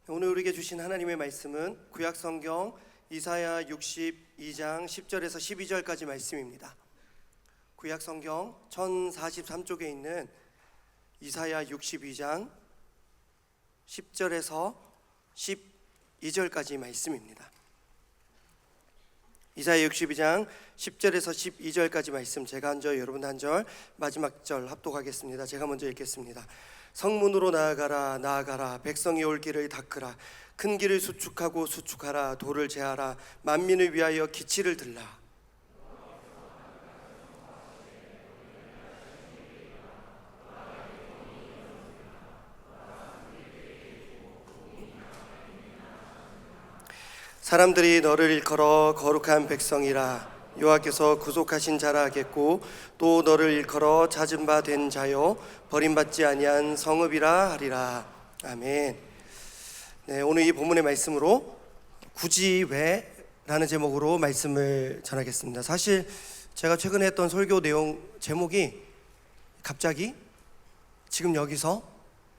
오늘 우리에게 주신 하나님의 말씀은 구약성경 이사야 62장 10절에서 12절까지 말씀입니다. 구약성경 1043쪽에 있는 이사야 62장 10절에서 12절까지 말씀입니다. 이사야 62장 10절에서 12절까지 말씀, 제가 한 절, 여러분 한 절, 마지막 절 합독하겠습니다. 제가 먼저 읽겠습니다. 성문으로 나아가라, 나아가라. 백성이 올 길을 닦으라. 큰 길을 수축하고 수축하라. 돌을 제하라. 만민을 위하여 기치를 들라. 사람들이 너를 일컬어 거룩한 백성이라. 여호와께서 구속하신 자라 하겠고, 또 너를 일컬어 찾은 바 된 자요 버림받지 아니한 성읍이라 하리라. 아멘. 네, 오늘 이 본문의 말씀으로 굳이 왜라는 제목으로 말씀을 전하겠습니다. 사실 제가 최근에 했던 설교 내용 제목이 갑자기 지금 여기서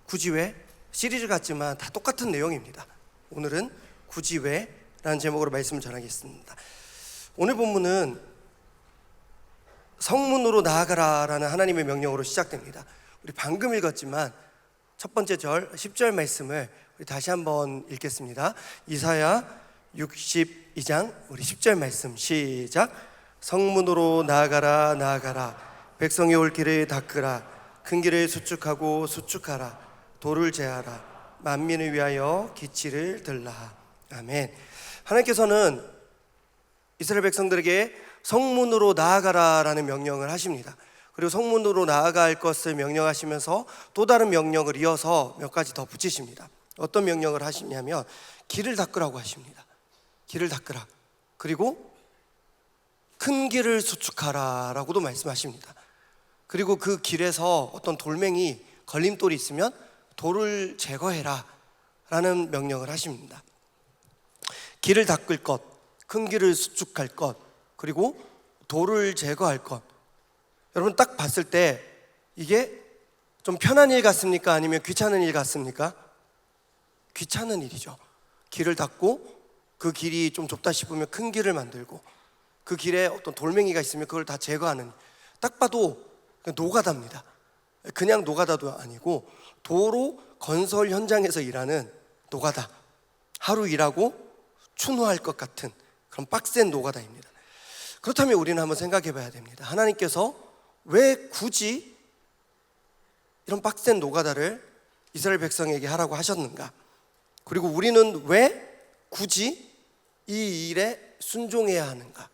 굳이 왜 시리즈 같지만 다 똑같은 내용입니다. 오늘은 굳이 왜라는 제목으로 말씀을 전하겠습니다. 오늘 본문은 성문으로 나아가라라는 하나님의 명령으로 시작됩니다. 우리 방금 읽었지만 첫 번째 절 10절 말씀을 우리 다시 한번 읽겠습니다. 이사야 62장 우리 10절 말씀 시작. 성문으로 나아가라, 나아가라. 백성이 올 길을 닦으라. 큰 길을 수축하고 수축하라. 돌을 제하라. 만민을 위하여 기치를 들라. 아멘. 하나님께서는 이스라엘 백성들에게 성문으로 나아가라라는 명령을 하십니다. 그리고 성문으로 나아갈 것을 명령하시면서 또 다른 명령을 이어서 몇 가지 더 붙이십니다. 어떤 명령을 하시냐면 길을 닦으라고 하십니다. 길을 닦으라. 그리고 큰 길을 수축하라라고도 말씀하십니다. 그리고 그 길에서 어떤 돌멩이, 걸림돌이 있으면 돌을 제거해라 라는 명령을 하십니다. 길을 닦을 것, 큰 길을 수축할 것, 그리고 돌을 제거할 것. 여러분 딱 봤을 때 이게 좀 편한 일 같습니까? 아니면 귀찮은 일 같습니까? 귀찮은 일이죠. 길을 닦고 그 길이 좀 좁다 싶으면 큰 길을 만들고, 그 길에 어떤 돌멩이가 있으면 그걸 다 제거하는, 딱 봐도 노가다입니다. 그냥 노가다도 아니고 도로 건설 현장에서 일하는 노가다. 하루 일하고 추노할 것 같은 그런 빡센 노가다입니다. 그렇다면 우리는 한번 생각해 봐야 됩니다. 하나님께서 왜 굳이 이런 빡센 노가다를 이스라엘 백성에게 하라고 하셨는가? 그리고 우리는 왜 굳이 이 일에 순종해야 하는가?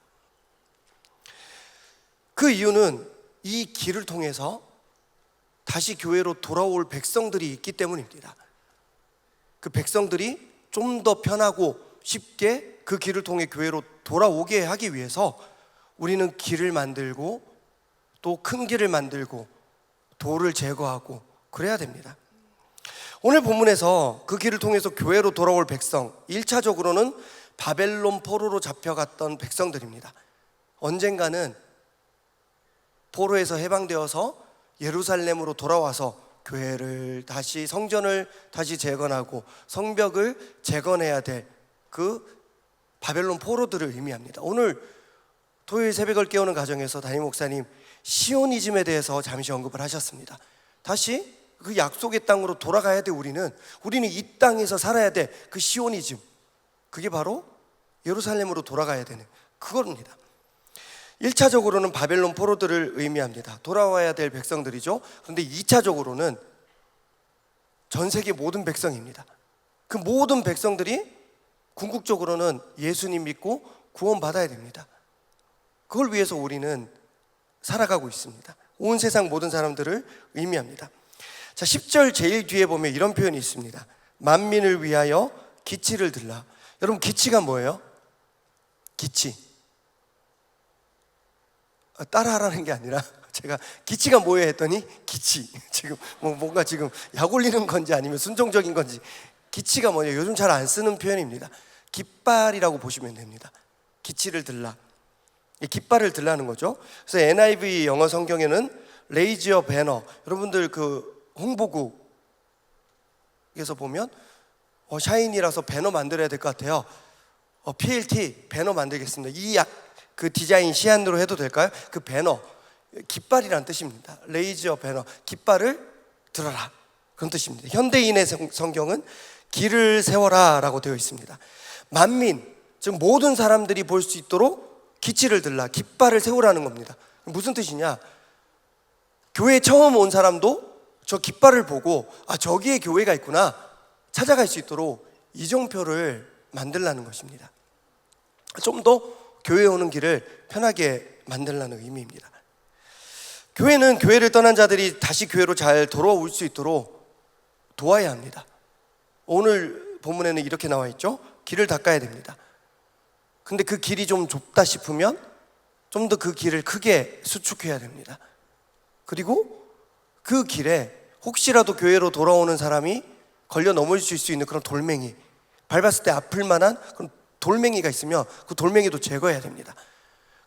그 이유는 이 길을 통해서 다시 교회로 돌아올 백성들이 있기 때문입니다. 그 백성들이 좀 더 편하고 쉽게 그 길을 통해 교회로 돌아오게 하기 위해서 우리는 길을 만들고 또 큰 길을 만들고 돌을 제거하고 그래야 됩니다. 오늘 본문에서 그 길을 통해서 교회로 돌아올 백성, 1차적으로는 바벨론 포로로 잡혀갔던 백성들입니다. 언젠가는 포로에서 해방되어서 예루살렘으로 돌아와서 교회를 다시, 성전을 다시 재건하고 성벽을 재건해야 될 그 바벨론 포로들을 의미합니다. 오늘 토요일 새벽을 깨우는 가정에서 담임 목사님 시오니즘에 대해서 잠시 언급을 하셨습니다. 다시 그 약속의 땅으로 돌아가야 돼. 우리는 이 땅에서 살아야 돼. 그 시오니즘, 그게 바로 예루살렘으로 돌아가야 되는 그겁니다. 1차적으로는 바벨론 포로들을 의미합니다. 돌아와야 될 백성들이죠. 그런데 2차적으로는 전 세계 모든 백성입니다. 그 모든 백성들이 궁극적으로는 예수님 믿고 구원받아야 됩니다. 그걸 위해서 우리는 살아가고 있습니다. 온 세상 모든 사람들을 의미합니다. 자, 10절 제일 뒤에 보면 이런 표현이 있습니다. 만민을 위하여 기치를 들라. 여러분, 기치가 뭐예요? 기치. 따라하라는 게 아니라 제가 기치가 뭐예요 했더니 기치. 지금 뭔가 지금 약 올리는 건지 아니면 순종적인 건지. 기치가 뭐냐? 요즘 잘 안 쓰는 표현입니다. 깃발이라고 보시면 됩니다. 기치를 들라. 깃발을 들라는 거죠. 그래서 NIV 영어 성경에는 레이즈 어 배너. 여러분들 그 홍보국에서 보면 샤인이라서 배너 만들어야 될 것 같아요. PLT 배너 만들겠습니다. 그 디자인 시안으로 해도 될까요? 그 배너, 깃발이란 뜻입니다. 레이저 배너, 깃발을 들어라, 그런 뜻입니다. 현대인의 성경은 길을 세워라 라고 되어 있습니다. 만민, 즉 모든 사람들이 볼 수 있도록 기치를 들라, 깃발을 세우라는 겁니다. 무슨 뜻이냐? 교회에 처음 온 사람도 저 깃발을 보고 저기에 교회가 있구나 찾아갈 수 있도록 이정표를 만들라는 것입니다. 좀 더 교회에 오는 길을 편하게 만들라는 의미입니다. 교회는 교회를 떠난 자들이 다시 교회로 잘 돌아올 수 있도록 도와야 합니다. 오늘 본문에는 이렇게 나와 있죠. 길을 닦아야 됩니다. 근데 그 길이 좀 좁다 싶으면 좀 더 그 길을 크게 수축해야 됩니다. 그리고 그 길에 혹시라도 교회로 돌아오는 사람이 걸려 넘어질 수 있는 그런 돌멩이, 밟았을 때 아플 만한 그런 돌멩이가 있으면 그 돌멩이도 제거해야 됩니다.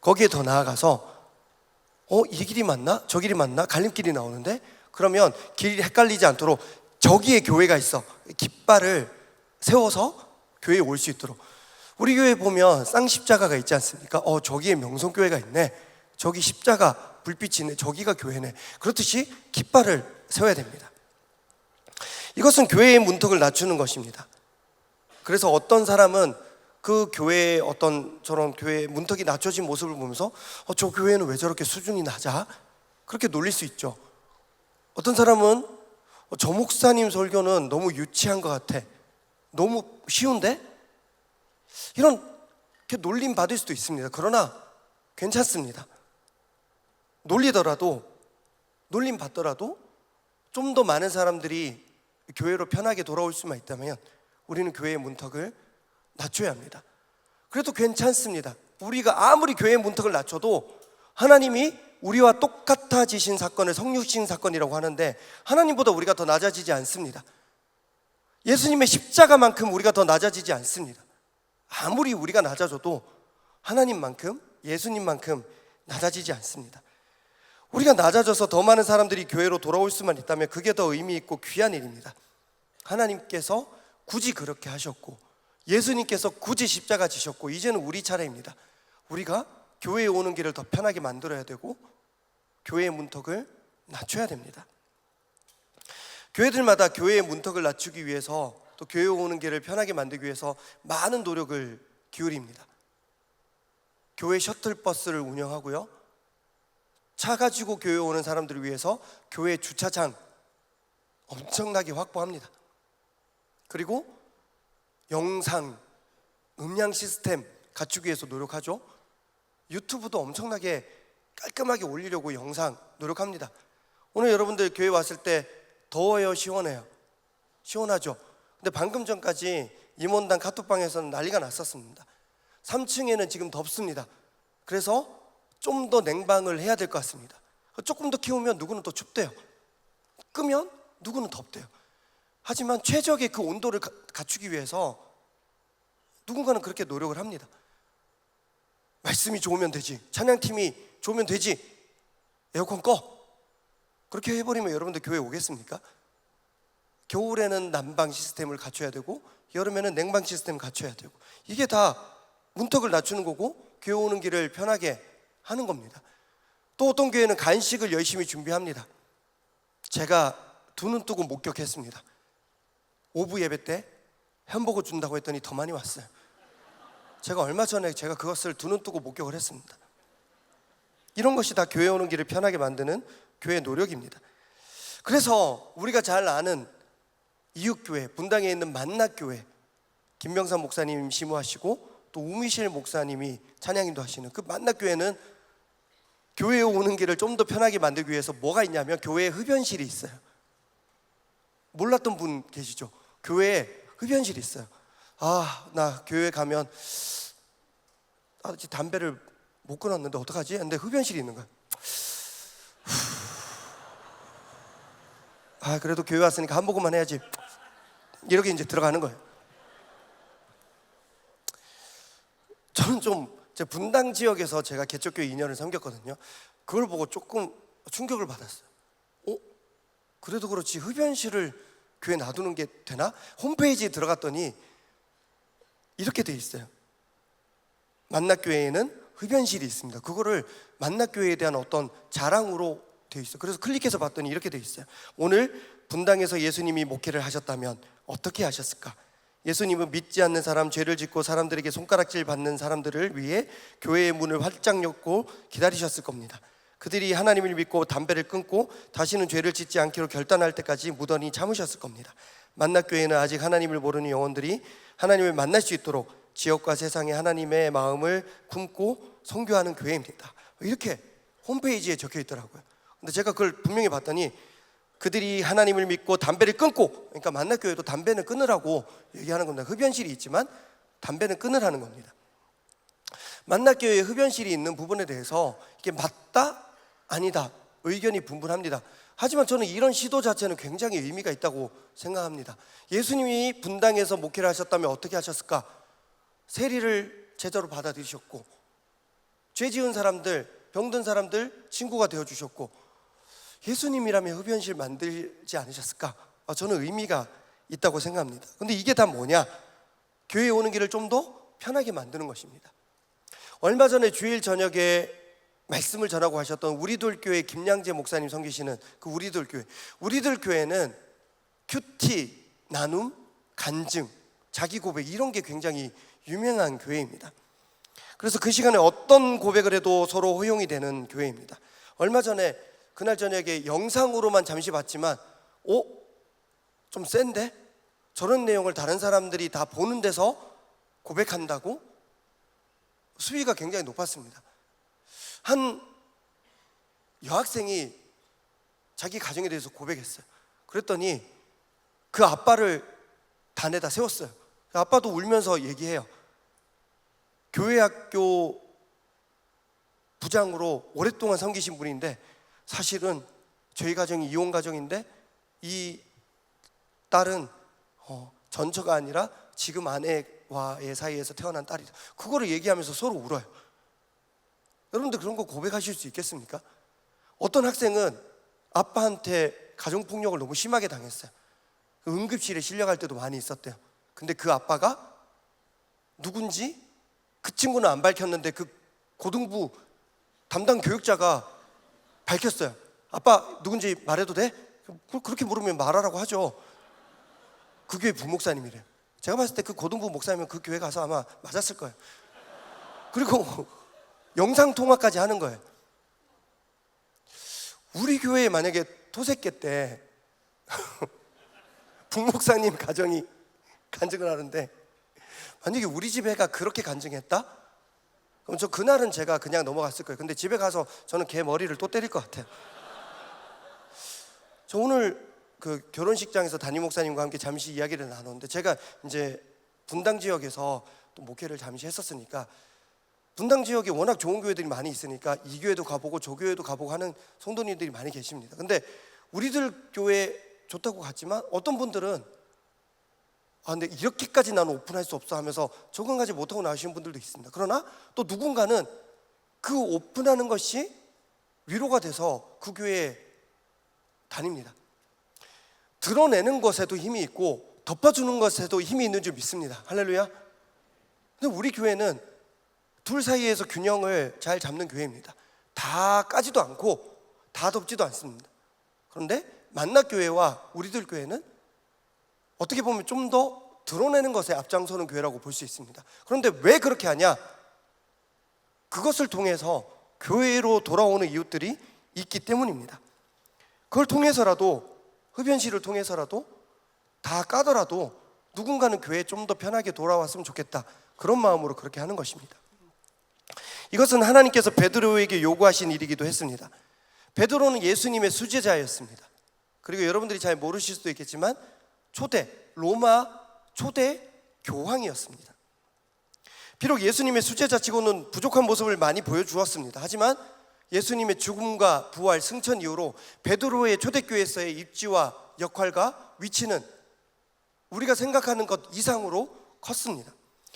거기에 더 나아가서 이 길이 맞나? 저 길이 맞나? 갈림길이 나오는데? 그러면 길이 헷갈리지 않도록 저기에 교회가 있어, 깃발을 세워서 교회에 올 수 있도록. 우리 교회 보면 쌍십자가가 있지 않습니까? 저기에 명성교회가 있네, 저기 십자가 불빛이 있네, 저기가 교회네. 그렇듯이 깃발을 세워야 됩니다. 이것은 교회의 문턱을 낮추는 것입니다. 그래서 어떤 사람은 그 교회의 어떤 저런 교회의 문턱이 낮춰진 모습을 보면서 저 교회는 왜 저렇게 수준이 낮아? 그렇게 놀릴 수 있죠. 어떤 사람은 저 목사님 설교는 너무 유치한 것 같아, 너무 쉬운데? 이렇게 놀림 받을 수도 있습니다. 그러나 괜찮습니다. 놀림 받더라도 좀 더 많은 사람들이 교회로 편하게 돌아올 수만 있다면 우리는 교회의 문턱을 낮춰야 합니다. 그래도 괜찮습니다. 우리가 아무리 교회의 문턱을 낮춰도 하나님이 우리와 똑같아지신 사건을 성육신 사건이라고 하는데 하나님보다 우리가 더 낮아지지 않습니다. 예수님의 십자가만큼 우리가 더 낮아지지 않습니다. 아무리 우리가 낮아져도 하나님만큼, 예수님만큼 낮아지지 않습니다. 우리가 낮아져서 더 많은 사람들이 교회로 돌아올 수만 있다면 그게 더 의미 있고 귀한 일입니다. 하나님께서 굳이 그렇게 하셨고 예수님께서 굳이 십자가 지셨고 이제는 우리 차례입니다. 우리가 교회에 오는 길을 더 편하게 만들어야 되고 교회의 문턱을 낮춰야 됩니다. 교회들마다 교회의 문턱을 낮추기 위해서 또 교회에 오는 길을 편하게 만들기 위해서 많은 노력을 기울입니다. 교회 셔틀버스를 운영하고요, 차 가지고 교회에 오는 사람들을 위해서 교회 주차장 엄청나게 확보합니다. 그리고 영상, 음량 시스템 갖추기 위해서 노력하죠. 유튜브도 엄청나게 깔끔하게 올리려고 영상 노력합니다. 오늘 여러분들 교회 왔을 때 더워요, 시원해요? 시원하죠? 근데 방금 전까지 임원단 카톡방에서는 난리가 났었습니다. 3층에는 지금 덥습니다. 그래서 좀 더 냉방을 해야 될 것 같습니다. 조금 더 키우면 누구는 또 춥대요. 끄면 누구는 덥대요. 하지만 최적의 그 온도를 갖추기 위해서 누군가는 그렇게 노력을 합니다. 말씀이 좋으면 되지, 찬양팀이 좋으면 되지, 에어컨 꺼, 그렇게 해버리면 여러분들 교회 오겠습니까? 겨울에는 난방 시스템을 갖춰야 되고 여름에는 냉방 시스템을 갖춰야 되고 이게 다 문턱을 낮추는 거고 교회 오는 길을 편하게 하는 겁니다. 또 어떤 교회는 간식을 열심히 준비합니다. 제가 두 눈 뜨고 목격했습니다. 오후 예배 때 햄버거 준다고 했더니 더 많이 왔어요. 제가 얼마 전에 제가 그것을 두 눈 뜨고 목격을 했습니다. 이런 것이 다 교회 오는 길을 편하게 만드는 교회의 노력입니다. 그래서 우리가 잘 아는 이웃교회, 분당에 있는 만나교회, 김병삼 목사님 심우하시고 또 우미실 목사님이 찬양인도 하시는 그 만나교회는 교회에 오는 길을 좀 더 편하게 만들기 위해서 뭐가 있냐면 교회에 흡연실이 있어요. 몰랐던 분 계시죠? 교회에 흡연실이 있어요. 나 교회 가면 아직 담배를 못 끊었는데 어떡하지? 근데 흡연실이 있는 거야. 그래도 교회 왔으니까 한 모금만 해야지, 이렇게 이제 들어가는 거예요. 저는 좀 분당 지역에서 제가 개척교회 2년을 섬겼거든요. 그걸 보고 조금 충격을 받았어요. 그래도 그렇지 흡연실을 교회 놔두는 게 되나? 홈페이지에 들어갔더니 이렇게 돼 있어요. 만나교회에는 흡연실이 있습니다. 그거를 만나교회에 대한 어떤 자랑으로 되어 있어요. 그래서 클릭해서 봤더니 이렇게 되어 있어요. 오늘 분당에서 예수님이 목회를 하셨다면 어떻게 하셨을까? 예수님은 믿지 않는 사람, 죄를 짓고 사람들에게 손가락질 받는 사람들을 위해 교회의 문을 활짝 열고 기다리셨을 겁니다. 그들이 하나님을 믿고 담배를 끊고 다시는 죄를 짓지 않기로 결단할 때까지 무던히 참으셨을 겁니다. 만나교회는 아직 하나님을 모르는 영혼들이 하나님을 만날 수 있도록 지역과 세상에 하나님의 마음을 품고 선교하는 교회입니다. 이렇게 홈페이지에 적혀 있더라고요. 근데 제가 그걸 분명히 봤더니 그들이 하나님을 믿고 담배를 끊고, 그러니까 만나교회도 담배는 끊으라고 얘기하는 겁니다. 흡연실이 있지만 담배는 끊으라는 겁니다. 만나교회에 흡연실이 있는 부분에 대해서 이게 맞다? 아니다? 의견이 분분합니다. 하지만 저는 이런 시도 자체는 굉장히 의미가 있다고 생각합니다. 예수님이 분당에서 목회를 하셨다면 어떻게 하셨을까? 세리를 제자로 받아들이셨고, 죄 지은 사람들, 병든 사람들 친구가 되어주셨고, 예수님이라면 흡연실 만들지 않으셨을까? 저는 의미가 있다고 생각합니다. 근데 이게 다 뭐냐? 교회에 오는 길을 좀 더 편하게 만드는 것입니다. 얼마 전에 주일 저녁에 말씀을 전하고 하셨던 우리들 교회 김양재 목사님 섬기시는 그 우리들 교회, 우리들 교회는 큐티, 나눔, 간증, 자기 고백 이런 게 굉장히 유명한 교회입니다. 그래서 그 시간에 어떤 고백을 해도 서로 허용이 되는 교회입니다. 얼마 전에 그날 저녁에 영상으로만 잠시 봤지만 좀 센데? 저런 내용을 다른 사람들이 다 보는 데서 고백한다고? 수위가 굉장히 높았습니다. 한 여학생이 자기 가정에 대해서 고백했어요. 그랬더니 그 아빠를 단에다 세웠어요. 그 아빠도 울면서 얘기해요. 교회 학교 부장으로 오랫동안 섬기신 분인데 사실은 저희 가정이 이혼 가정인데 이 딸은 전처가 아니라 지금 아내와의 사이에서 태어난 딸이다. 그거를 얘기하면서 서로 울어요. 여러분들 그런 거 고백하실 수 있겠습니까? 어떤 학생은 아빠한테 가정폭력을 너무 심하게 당했어요. 응급실에 실려갈 때도 많이 있었대요. 근데 그 아빠가 누군지 그 친구는 안 밝혔는데 그 고등부 담당 교육자가 밝혔어요. 아빠 누군지 말해도 돼? 그렇게 물으면 말하라고 하죠. 그 교회 부목사님이래요. 제가 봤을 때 그 고등부 목사님은 그 교회 가서 아마 맞았을 거예요. 그리고 영상통화까지 하는 거예요. 우리 교회에 만약에 토색계 때 부목사님 가정이 간증을 하는데 만약에 우리 집 애가 그렇게 간증했다? 그럼 저 그날은 제가 그냥 넘어갔을 거예요. 근데 집에 가서 저는 걔 머리를 또 때릴 것 같아요. 저 오늘 그 결혼식장에서 담임 목사님과 함께 잠시 이야기를 나눴는데 제가 이제 분당 지역에서 또 목회를 잠시 했었으니까 분당 지역에 워낙 좋은 교회들이 많이 있으니까 이 교회도 가보고 저 교회도 가보고 하는 성도님들이 많이 계십니다. 근데 우리들 교회 좋다고 갔지만 어떤 분들은 근데 이렇게까지 나는 오픈할 수 없어 하면서 적응하지 못하고 나오시는 분들도 있습니다. 그러나 또 누군가는 그 오픈하는 것이 위로가 돼서 그 교회에 다닙니다. 드러내는 것에도 힘이 있고 덮어주는 것에도 힘이 있는 줄 믿습니다. 할렐루야. 근데 우리 교회는 둘 사이에서 균형을 잘 잡는 교회입니다. 다 까지도 않고 다 덮지도 않습니다. 그런데 만나교회와 우리들 교회는 어떻게 보면 좀 더 드러내는 것에 앞장서는 교회라고 볼 수 있습니다. 그런데 왜 그렇게 하냐? 그것을 통해서 교회로 돌아오는 이웃들이 있기 때문입니다. 그걸 통해서라도 흡연실을 통해서라도 다 까더라도 누군가는 교회에 좀 더 편하게 돌아왔으면 좋겠다. 그런 마음으로 그렇게 하는 것입니다. 이것은 하나님께서 베드로에게 요구하신 일이기도 했습니다. 베드로는 예수님의 수제자였습니다. 그리고 여러분들이 잘 모르실 수도 있겠지만 로마 초대 교황이었습니다. 비록 예수님의 수제자치고는 부족한 모습을 많이 보여주었습니다. 하지만 예수님의 죽음과 부활, 승천 이후로 베드로의 초대교회에서의 입지와 역할과 위치는 우리가 생각하는 것 이상으로 컸습니다.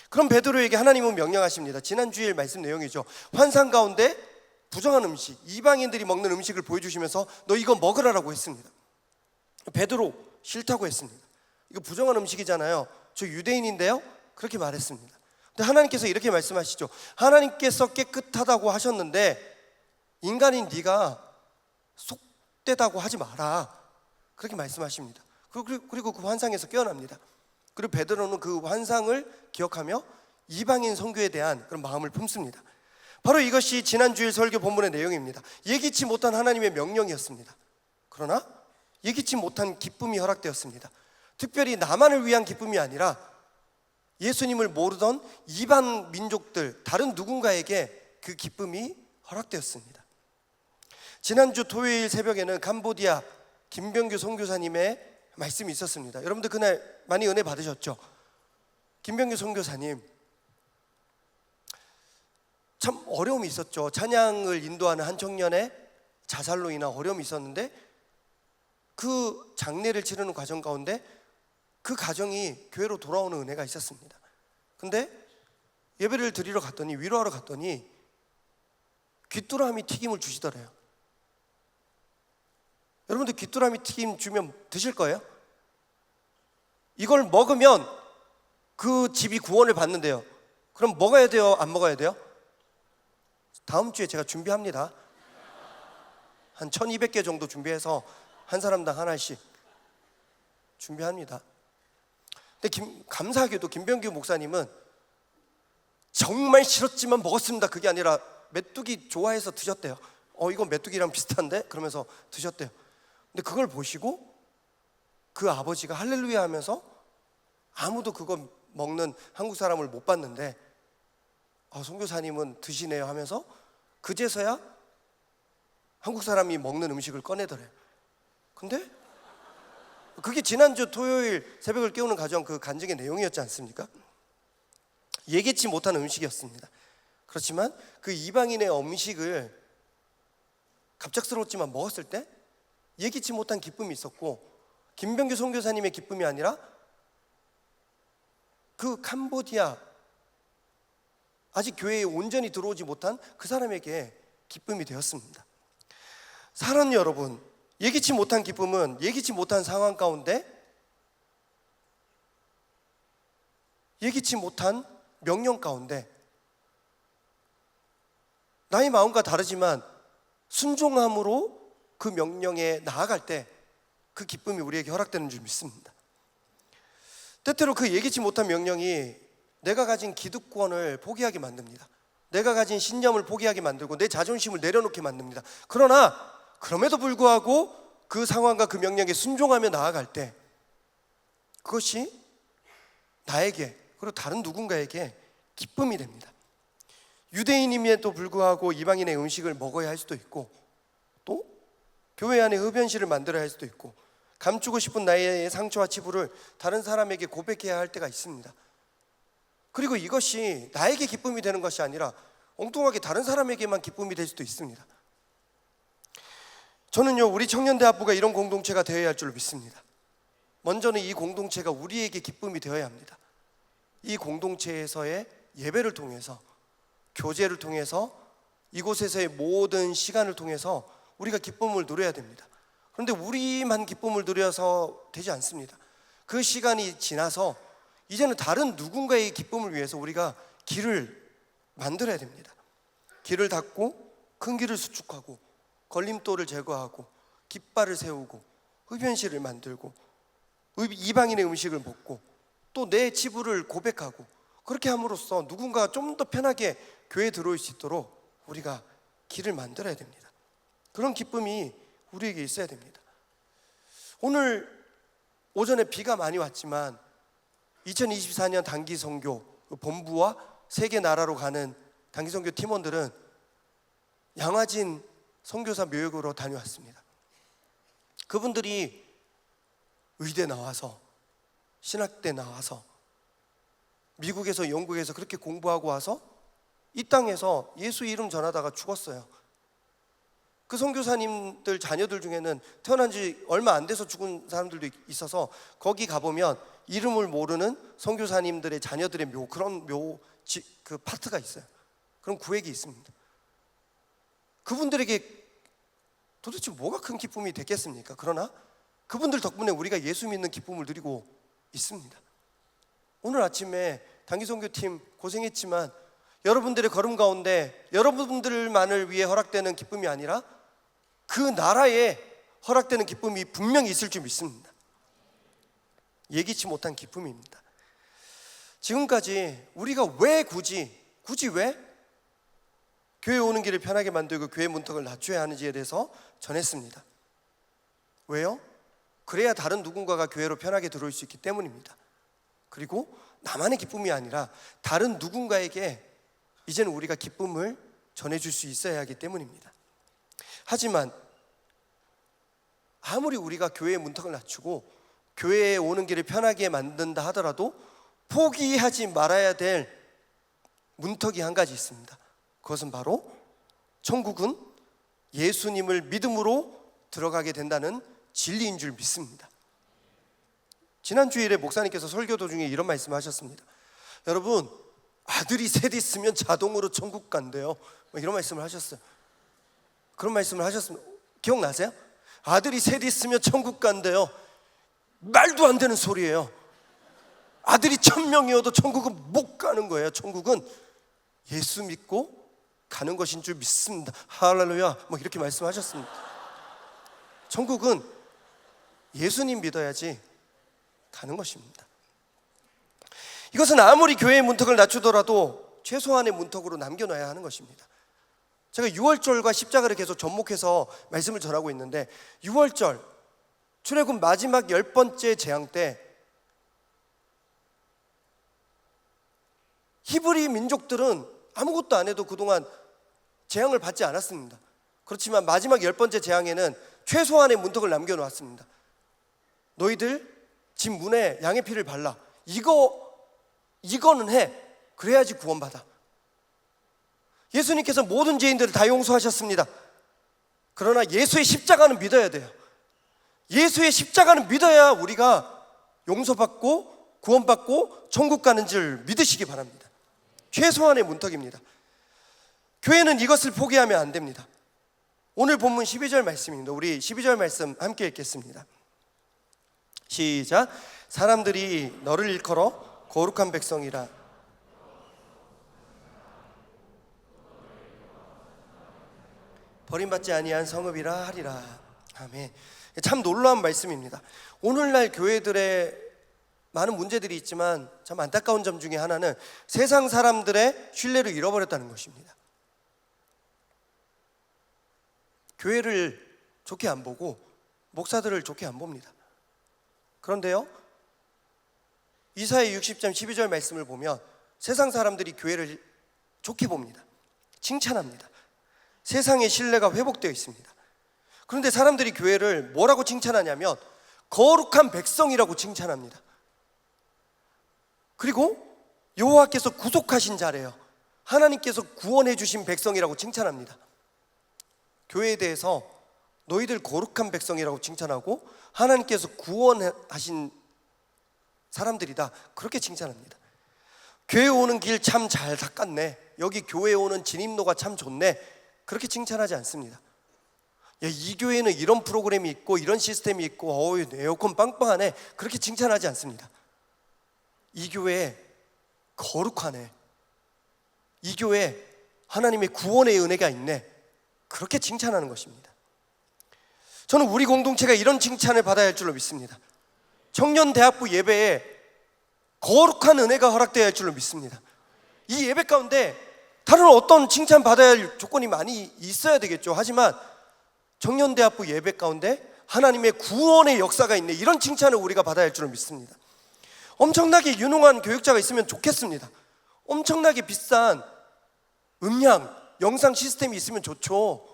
그럼 베드로에게 하나님은 명령하십니다. 지난 주일 말씀 내용이죠. 환상 가운데 부정한 음식, 이방인들이 먹는 음식을 보여주시면서 너 이거 먹으라라고 했습니다. 베드로 싫다고 했습니다. 이거 부정한 음식이잖아요. 저 유대인인데요. 그렇게 말했습니다. 근데 하나님께서 이렇게 말씀하시죠. 하나님께서 깨끗하다고 하셨는데 인간인 네가 속되다고 하지 마라. 그렇게 말씀하십니다. 그리고 그 환상에서 깨어납니다. 그리고 베드로는 그 환상을 기억하며 이방인 선교에 대한 그런 마음을 품습니다. 바로 이것이 지난주일 설교 본문의 내용입니다. 예기치 못한 하나님의 명령이었습니다. 그러나 예기치 못한 기쁨이 허락되었습니다. 특별히 나만을 위한 기쁨이 아니라 예수님을 모르던 이방 민족들, 다른 누군가에게 그 기쁨이 허락되었습니다. 지난주 토요일 새벽에는 캄보디아 김병규 선교사님의 말씀이 있었습니다. 여러분들 그날 많이 은혜 받으셨죠? 김병규 선교사님 참 어려움이 있었죠. 찬양을 인도하는 한 청년의 자살로 인한 어려움이 있었는데 그 장례를 치르는 과정 가운데 그 가정이 교회로 돌아오는 은혜가 있었습니다. 근데 예배를 드리러 갔더니, 위로하러 갔더니 귀뚜라미 튀김을 주시더래요. 여러분들 귀뚜라미 튀김 주면 드실 거예요? 이걸 먹으면 그 집이 구원을 받는데요. 그럼 먹어야 돼요? 안 먹어야 돼요? 다음 주에 제가 준비합니다. 한 1200개 정도 준비해서 한 사람당 하나씩 준비합니다. 근데 감사하게도 김병규 목사님은 정말 싫었지만 먹었습니다. 그게 아니라 메뚜기 좋아해서 드셨대요. 이거 메뚜기랑 비슷한데? 그러면서 드셨대요. 근데 그걸 보시고 그 아버지가 할렐루야 하면서 아무도 그거 먹는 한국 사람을 못 봤는데 선교사님은 드시네요 하면서 그제서야 한국 사람이 먹는 음식을 꺼내더래요. 근데 그게 지난주 토요일 새벽을 깨우는 가정 그 간증의 내용이었지 않습니까? 예기치 못한 음식이었습니다. 그렇지만 그 이방인의 음식을 갑작스러웠지만 먹었을 때 예기치 못한 기쁨이 있었고, 김병규 선교사님의 기쁨이 아니라 그 캄보디아 아직 교회에 온전히 들어오지 못한 그 사람에게 기쁨이 되었습니다. 사랑하는 여러분, 예기치 못한 기쁨은 예기치 못한 상황 가운데 예기치 못한 명령 가운데 나의 마음과 다르지만 순종함으로 그 명령에 나아갈 때 그 기쁨이 우리에게 허락되는 줄 믿습니다. 때때로 그 예기치 못한 명령이 내가 가진 기득권을 포기하게 만듭니다. 내가 가진 신념을 포기하게 만들고 내 자존심을 내려놓게 만듭니다. 그러나 그럼에도 불구하고 그 상황과 그 명령에 순종하며 나아갈 때 그것이 나에게 그리고 다른 누군가에게 기쁨이 됩니다. 유대인임에도 불구하고 이방인의 음식을 먹어야 할 수도 있고, 또 교회 안에 흡연실을 만들어야 할 수도 있고, 감추고 싶은 나의 상처와 치부를 다른 사람에게 고백해야 할 때가 있습니다. 그리고 이것이 나에게 기쁨이 되는 것이 아니라 엉뚱하게 다른 사람에게만 기쁨이 될 수도 있습니다. 저는요, 우리 청년대학부가 이런 공동체가 되어야 할 줄 믿습니다. 먼저는 이 공동체가 우리에게 기쁨이 되어야 합니다. 이 공동체에서의 예배를 통해서, 교제를 통해서, 이곳에서의 모든 시간을 통해서 우리가 기쁨을 누려야 됩니다. 그런데 우리만 기쁨을 누려서 되지 않습니다. 그 시간이 지나서 이제는 다른 누군가의 기쁨을 위해서 우리가 길을 만들어야 됩니다. 길을 닦고 큰 길을 수축하고 걸림돌을 제거하고 깃발을 세우고 흡연실을 만들고 이방인의 음식을 먹고 또 내 치부를 고백하고, 그렇게 함으로써 누군가가 좀 더 편하게 교회에 들어올 수 있도록 우리가 길을 만들어야 됩니다. 그런 기쁨이 우리에게 있어야 됩니다. 오늘 오전에 비가 많이 왔지만 2024년 단기 선교 본부와 세계 나라로 가는 단기 선교 팀원들은 양화진 선교사 묘역으로 다녀왔습니다. 그분들이 의대 나와서, 신학대 나와서, 미국에서 영국에서 그렇게 공부하고 와서 이 땅에서 예수 이름 전하다가 죽었어요. 그 선교사님들 자녀들 중에는 태어난 지 얼마 안 돼서 죽은 사람들도 있어서 거기 가보면 이름을 모르는 선교사님들의 자녀들의 그런 그 파트가 있어요. 그런 구획이 있습니다. 그분들에게 도대체 뭐가 큰 기쁨이 됐겠습니까? 그러나 그분들 덕분에 우리가 예수 믿는 기쁨을 누리고 있습니다. 오늘 아침에 단기선교팀 고생했지만 여러분들의 걸음 가운데 여러분들만을 위해 허락되는 기쁨이 아니라 그 나라에 허락되는 기쁨이 분명히 있을 줄 믿습니다. 예기치 못한 기쁨입니다. 지금까지 우리가 왜 굳이 왜 교회 오는 길을 편하게 만들고 교회 문턱을 낮춰야 하는지에 대해서 전했습니다. 왜요? 그래야 다른 누군가가 교회로 편하게 들어올 수 있기 때문입니다. 그리고 나만의 기쁨이 아니라 다른 누군가에게 이제는 우리가 기쁨을 전해줄 수 있어야 하기 때문입니다. 하지만 아무리 우리가 교회의 문턱을 낮추고 교회에 오는 길을 편하게 만든다 하더라도 포기하지 말아야 될 문턱이 한 가지 있습니다. 그것은 바로 천국은 예수님을 믿음으로 들어가게 된다는 진리인 줄 믿습니다. 지난 주일에 목사님께서 설교 도중에 이런 말씀을 하셨습니다. 여러분, 아들이 셋 있으면 자동으로 천국 간대요. 이런 말씀을 하셨어요. 그런 말씀을 하셨습니다. 기억나세요? 아들이 셋 있으면 천국 간대요. 말도 안 되는 소리예요. 아들이 1000명이어도 천국은 못 가는 거예요. 천국은 예수 믿고 가는 것인 줄 믿습니다. 할렐루야. 이렇게 말씀하셨습니다. 천국은 예수님 믿어야지 가는 것입니다. 이것은 아무리 교회의 문턱을 낮추더라도 최소한의 문턱으로 남겨놔야 하는 것입니다. 제가 유월절과 십자가를 계속 접목해서 말씀을 전하고 있는데, 유월절 출애굽 마지막 10번째 재앙 때 히브리 민족들은 아무것도 안 해도 그동안 재앙을 받지 않았습니다. 그렇지만 마지막 10번째 재앙에는 최소한의 문턱을 남겨놓았습니다. 너희들 집 문에 양의 피를 발라. 이거는 해. 그래야지 구원받아. 예수님께서 모든 죄인들을 다 용서하셨습니다. 그러나 예수의 십자가는 믿어야 돼요. 예수의 십자가는 믿어야 우리가 용서받고 구원받고 천국 가는 줄 믿으시기 바랍니다. 최소한의 문턱입니다. 교회는 이것을 포기하면 안 됩니다. 오늘 본문 12절 말씀입니다. 우리 12절 말씀 함께 읽겠습니다. 시작. 사람들이 너를 일컬어 거룩한 백성이라 버림받지 아니한 성읍이라 하리라. 아멘. 참 놀라운 말씀입니다. 오늘날 교회들의 많은 문제들이 있지만 참 안타까운 점 중에 하나는 세상 사람들의 신뢰를 잃어버렸다는 것입니다. 교회를 좋게 안 보고 목사들을 좋게 안 봅니다. 그런데요, 이사야 60장 12절 말씀을 보면 세상 사람들이 교회를 좋게 봅니다. 칭찬합니다. 세상의 신뢰가 회복되어 있습니다. 그런데 사람들이 교회를 뭐라고 칭찬하냐면 거룩한 백성이라고 칭찬합니다. 그리고 여호와께서 구속하신 자래요. 하나님께서 구원해 주신 백성이라고 칭찬합니다. 교회에 대해서 너희들 거룩한 백성이라고 칭찬하고 하나님께서 구원하신 사람들이다, 그렇게 칭찬합니다. 교회 오는 길 참 잘 닦았네. 여기 교회 오는 진입로가 참 좋네. 그렇게 칭찬하지 않습니다. 야, 이 교회는 이런 프로그램이 있고 이런 시스템이 있고 에어컨 빵빵하네. 그렇게 칭찬하지 않습니다. 이 교회 거룩하네. 이 교회 하나님의 구원의 은혜가 있네. 그렇게 칭찬하는 것입니다. 저는 우리 공동체가 이런 칭찬을 받아야 할 줄로 믿습니다. 청년대학부 예배에 거룩한 은혜가 허락되어야 할 줄로 믿습니다. 이 예배 가운데 다른 어떤 칭찬 받아야 할 조건이 많이 있어야 되겠죠. 하지만 청년대학부 예배 가운데 하나님의 구원의 역사가 있네, 이런 칭찬을 우리가 받아야 할 줄로 믿습니다. 엄청나게 유능한 교육자가 있으면 좋겠습니다. 엄청나게 비싼 음향, 영상 시스템이 있으면 좋죠.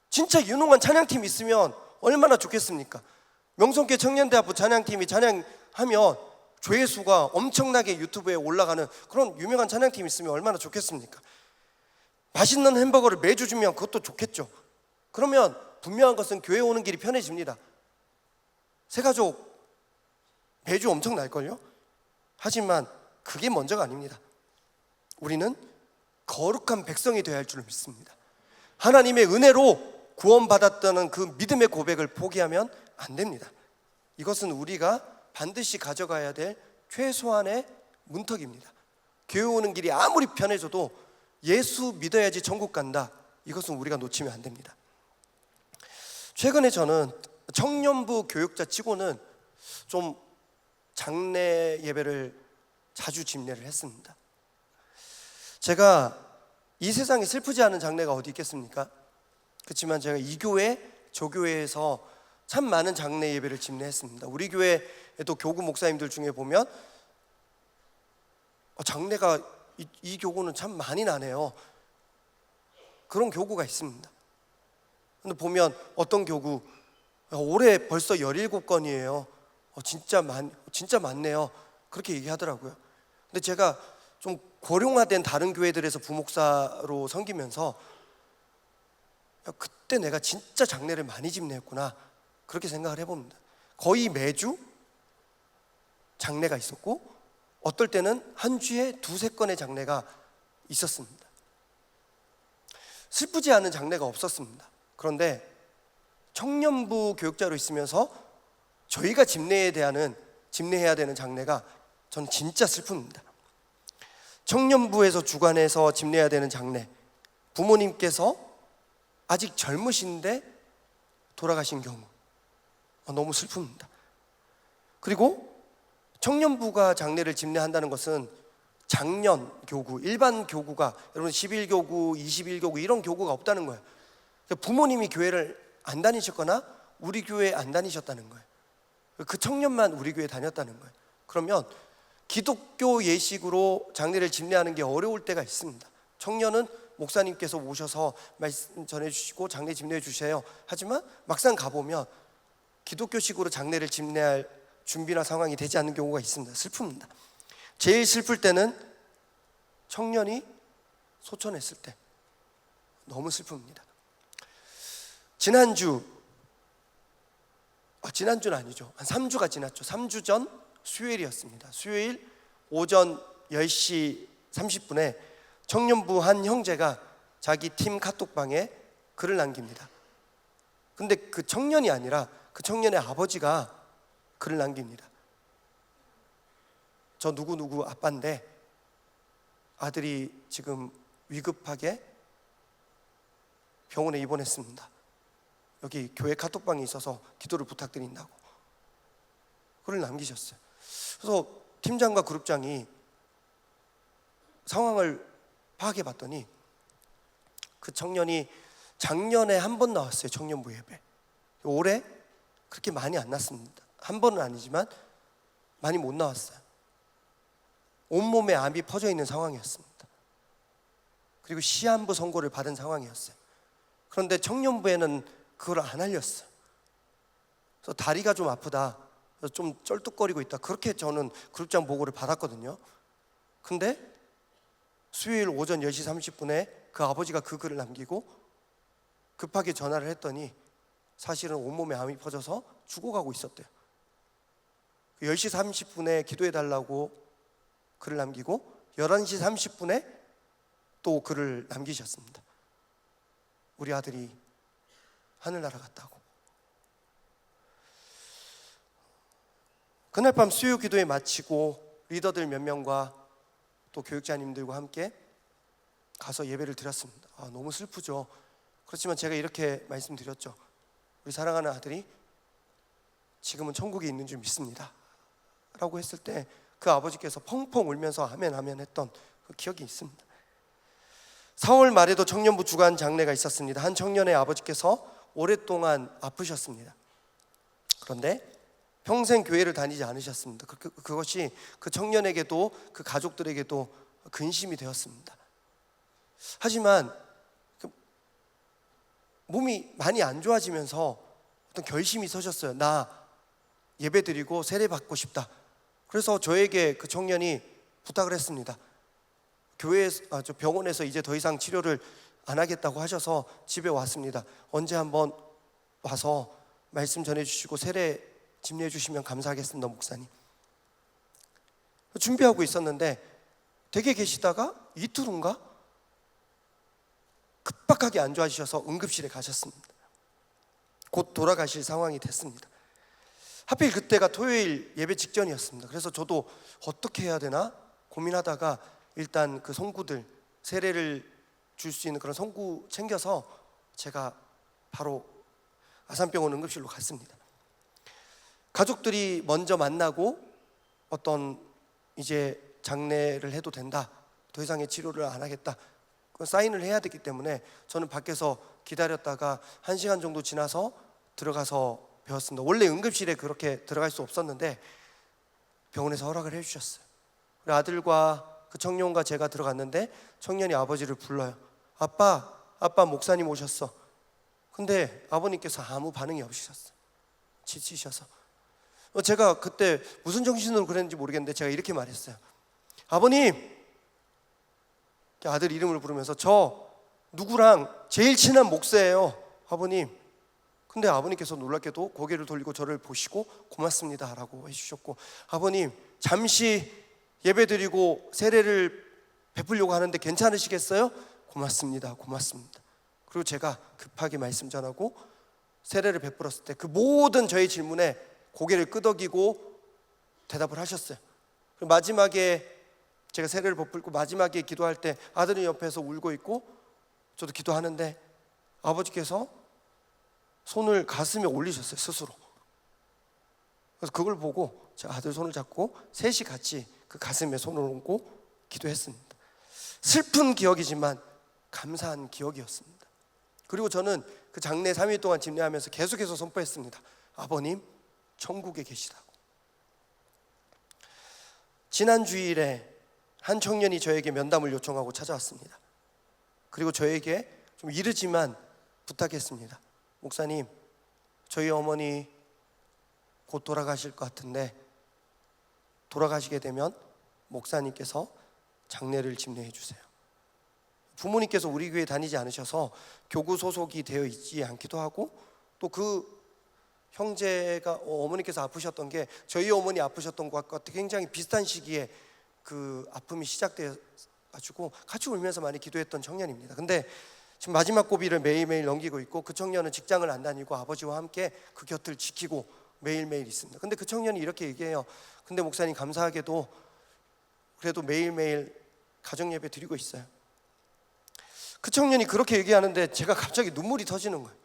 진짜 유능한 찬양팀이 있으면 얼마나 좋겠습니까? 명성교 청년대학부 찬양팀이 찬양하면 조회수가 엄청나게 유튜브에 올라가는 그런 유명한 찬양팀이 있으면 얼마나 좋겠습니까? 맛있는 햄버거를 매주 주면 그것도 좋겠죠. 그러면 분명한 것은 교회 오는 길이 편해집니다. 새가족 매주 엄청 날걸요? 하지만 그게 먼저가 아닙니다. 우리는 거룩한 백성이 되어야 할 줄 믿습니다. 하나님의 은혜로 구원받았다는 그 믿음의 고백을 포기하면 안 됩니다. 이것은 우리가 반드시 가져가야 될 최소한의 문턱입니다. 교회 오는 길이 아무리 편해져도 예수 믿어야지 천국 간다, 이것은 우리가 놓치면 안 됩니다. 최근에 저는 청년부 교육자 치고는 좀 장례 예배를 자주 집례를 했습니다. 제가 이 세상에 슬프지 않은 장례가 어디 있겠습니까? 그렇지만 제가 이 교회, 저 교회에서 참 많은 장례 예배를 집례했습니다. 우리 교회에도 교구 목사님들 중에 보면 장례가 이 교구는 참 많이 나네요, 그런 교구가 있습니다. 근데 보면 어떤 교구 올해 벌써 17건이에요. 진짜 많네요, 그렇게 얘기하더라고요. 근데 제가 좀 고령화된 다른 교회들에서 부목사로 섬기면서 그때 내가 진짜 장례를 많이 집례했구나, 그렇게 생각을 해봅니다. 거의 매주 장례가 있었고 어떨 때는 한 주에 2-3건의 장례가 있었습니다. 슬프지 않은 장례가 없었습니다. 그런데 청년부 교육자로 있으면서 저희가 집례해야 되는 장례가 저는 진짜 슬픕니다. 청년부에서 주관해서 집례해야 되는 장례, 부모님께서 아직 젊으신데 돌아가신 경우, 너무 슬픕니다. 그리고 청년부가 장례를 집례한다는 것은 장년 교구, 일반 교구가, 여러분 11교구, 21교구 이런 교구가 없다는 거예요. 부모님이 교회를 안 다니셨거나 우리 교회에 안 다니셨다는 거예요. 그 청년만 우리 교회에 다녔다는 거예요. 그러면 기독교 예식으로 장례를 집례하는 게 어려울 때가 있습니다. 청년은 목사님께서 오셔서 말씀 전해주시고 장례 집례해 주세요 하지만 막상 가보면 기독교식으로 장례를 집례할 준비나 상황이 되지 않는 경우가 있습니다. 슬픕니다. 제일 슬플 때는 청년이 소천했을 때 너무 슬픕니다. 지난주는 아니죠, 한 3주가 지났죠. 3주 전 수요일이었습니다. 수요일 오전 10시 30분에 청년부 한 형제가 자기 팀 카톡방에 글을 남깁니다. 근데 그 청년이 아니라 그 청년의 아버지가 글을 남깁니다. 저 누구누구 아빠인데 아들이 지금 위급하게 병원에 입원했습니다. 여기 교회 카톡방이 있어서 기도를 부탁드린다고 글을 남기셨어요. 그래서 팀장과 그룹장이 상황을 파악해 봤더니 그 청년이 작년에 한 번 나왔어요, 청년부 예배. 올해 그렇게 많이 안 났습니다. 한 번은 아니지만 많이 못 나왔어요. 온몸에 암이 퍼져 있는 상황이었습니다. 그리고 시한부 선고를 받은 상황이었어요. 그런데 청년부에는 그걸 안 알렸어요. 그래서 다리가 좀 아프다, 좀 쩔뚝거리고 있다, 그렇게 저는 그룹장 보고를 받았거든요. 근데 수요일 오전 10시 30분에 그 아버지가 그 글을 남기고 급하게 전화를 했더니 사실은 온몸에 암이 퍼져서 죽어가고 있었대요. 10시 30분에 기도해달라고 글을 남기고 11시 30분에 또 글을 남기셨습니다. 우리 아들이 하늘나라 갔다고. 그날 밤 수요 기도회 마치고 리더들 몇 명과 또 교육자님들과 함께 가서 예배를 드렸습니다. 너무 슬프죠. 그렇지만 제가 이렇게 말씀드렸죠. 우리 사랑하는 아들이 지금은 천국에 있는 줄 믿습니다 라고 했을 때 그 아버지께서 펑펑 울면서 아멘 아멘 했던 그 기억이 있습니다. 4월 말에도 청년부 주간 장례가 있었습니다. 한 청년의 아버지께서 오랫동안 아프셨습니다. 그런데 평생 교회를 다니지 않으셨습니다. 그것이 그 청년에게도 그 가족들에게도 근심이 되었습니다. 하지만 몸이 많이 안 좋아지면서 어떤 결심이 서셨어요. 나 예배 드리고 세례 받고 싶다. 그래서 저에게 그 청년이 부탁을 했습니다. 병원에서 이제 더 이상 치료를 안 하겠다고 하셔서 집에 왔습니다. 언제 한번 와서 말씀 전해주시고 세례 집례해 주시면 감사하겠습니다, 목사님. 준비하고 있었는데 댁에 계시다가 이틀 후인가 급박하게 안 좋아지셔서 응급실에 가셨습니다. 곧 돌아가실 상황이 됐습니다. 하필 그때가 토요일 예배 직전이었습니다. 그래서 저도 어떻게 해야 되나 고민하다가 일단 그 성구들 세례를 줄 수 있는 그런 성구 챙겨서 제가 바로 아산병원 응급실로 갔습니다. 가족들이 먼저 만나고 어떤 이제 장례를 해도 된다, 더 이상의 치료를 안 하겠다, 사인을 해야 되기 때문에 저는 밖에서 기다렸다가 1시간 정도 지나서 들어가서 배웠습니다. 원래 응급실에 그렇게 들어갈 수 없었는데 병원에서 허락을 해주셨어요. 우리 아들과 그 청년과 제가 들어갔는데 청년이 아버지를 불러요. 아빠 목사님 오셨어. 근데 아버님께서 아무 반응이 없으셨어요. 지치셔서. 제가 그때 무슨 정신으로 그랬는지 모르겠는데 제가 이렇게 말했어요. 아버님, 아들 이름을 부르면서 저 누구랑 제일 친한 목사예요, 아버님. 근데 아버님께서 놀랍게도 고개를 돌리고 저를 보시고 고맙습니다 라고 해주셨고, 아버님 잠시 예배드리고 세례를 베풀려고 하는데 괜찮으시겠어요? 고맙습니다. 그리고 제가 급하게 말씀 전하고 세례를 베풀었을 때 그 모든 저의 질문에 고개를 끄덕이고 대답을 하셨어요. 그리고 마지막에 제가 세례를 베풀고 마지막에 기도할 때 아들이 옆에서 울고 있고 저도 기도하는데 아버지께서 손을 가슴에 올리셨어요, 스스로. 그래서 그걸 보고 제 아들 손을 잡고 셋이 같이 그 가슴에 손을 얹고 기도했습니다. 슬픈 기억이지만 감사한 기억이었습니다. 그리고 저는 그 장례 3일 동안 집례하면서 계속해서 선포했습니다. 아버님 천국에 계시다고. 지난 주일에 한 청년이 저에게 면담을 요청하고 찾아왔습니다. 그리고 저에게 좀 이르지만 부탁했습니다. 목사님, 저희 어머니 곧 돌아가실 것 같은데 돌아가시게 되면 목사님께서 장례를 집례해 주세요. 부모님께서 우리 교회 다니지 않으셔서 교구 소속이 되어 있지 않기도 하고, 또 그 형제가 어머니께서 아프셨던 게 저희 어머니 아프셨던 것과 굉장히 비슷한 시기에 그 아픔이 시작되어 가지고 같이 울면서 많이 기도했던 청년입니다. 근데 지금 마지막 고비를 매일매일 넘기고 있고, 그 청년은 직장을 안 다니고 아버지와 함께 그 곁을 지키고 매일매일 있습니다. 근데 그 청년이 이렇게 얘기해요. 근데 목사님, 감사하게도 그래도 매일매일 가정예배 드리고 있어요. 그 청년이 그렇게 얘기하는데 제가 갑자기 눈물이 터지는 거예요.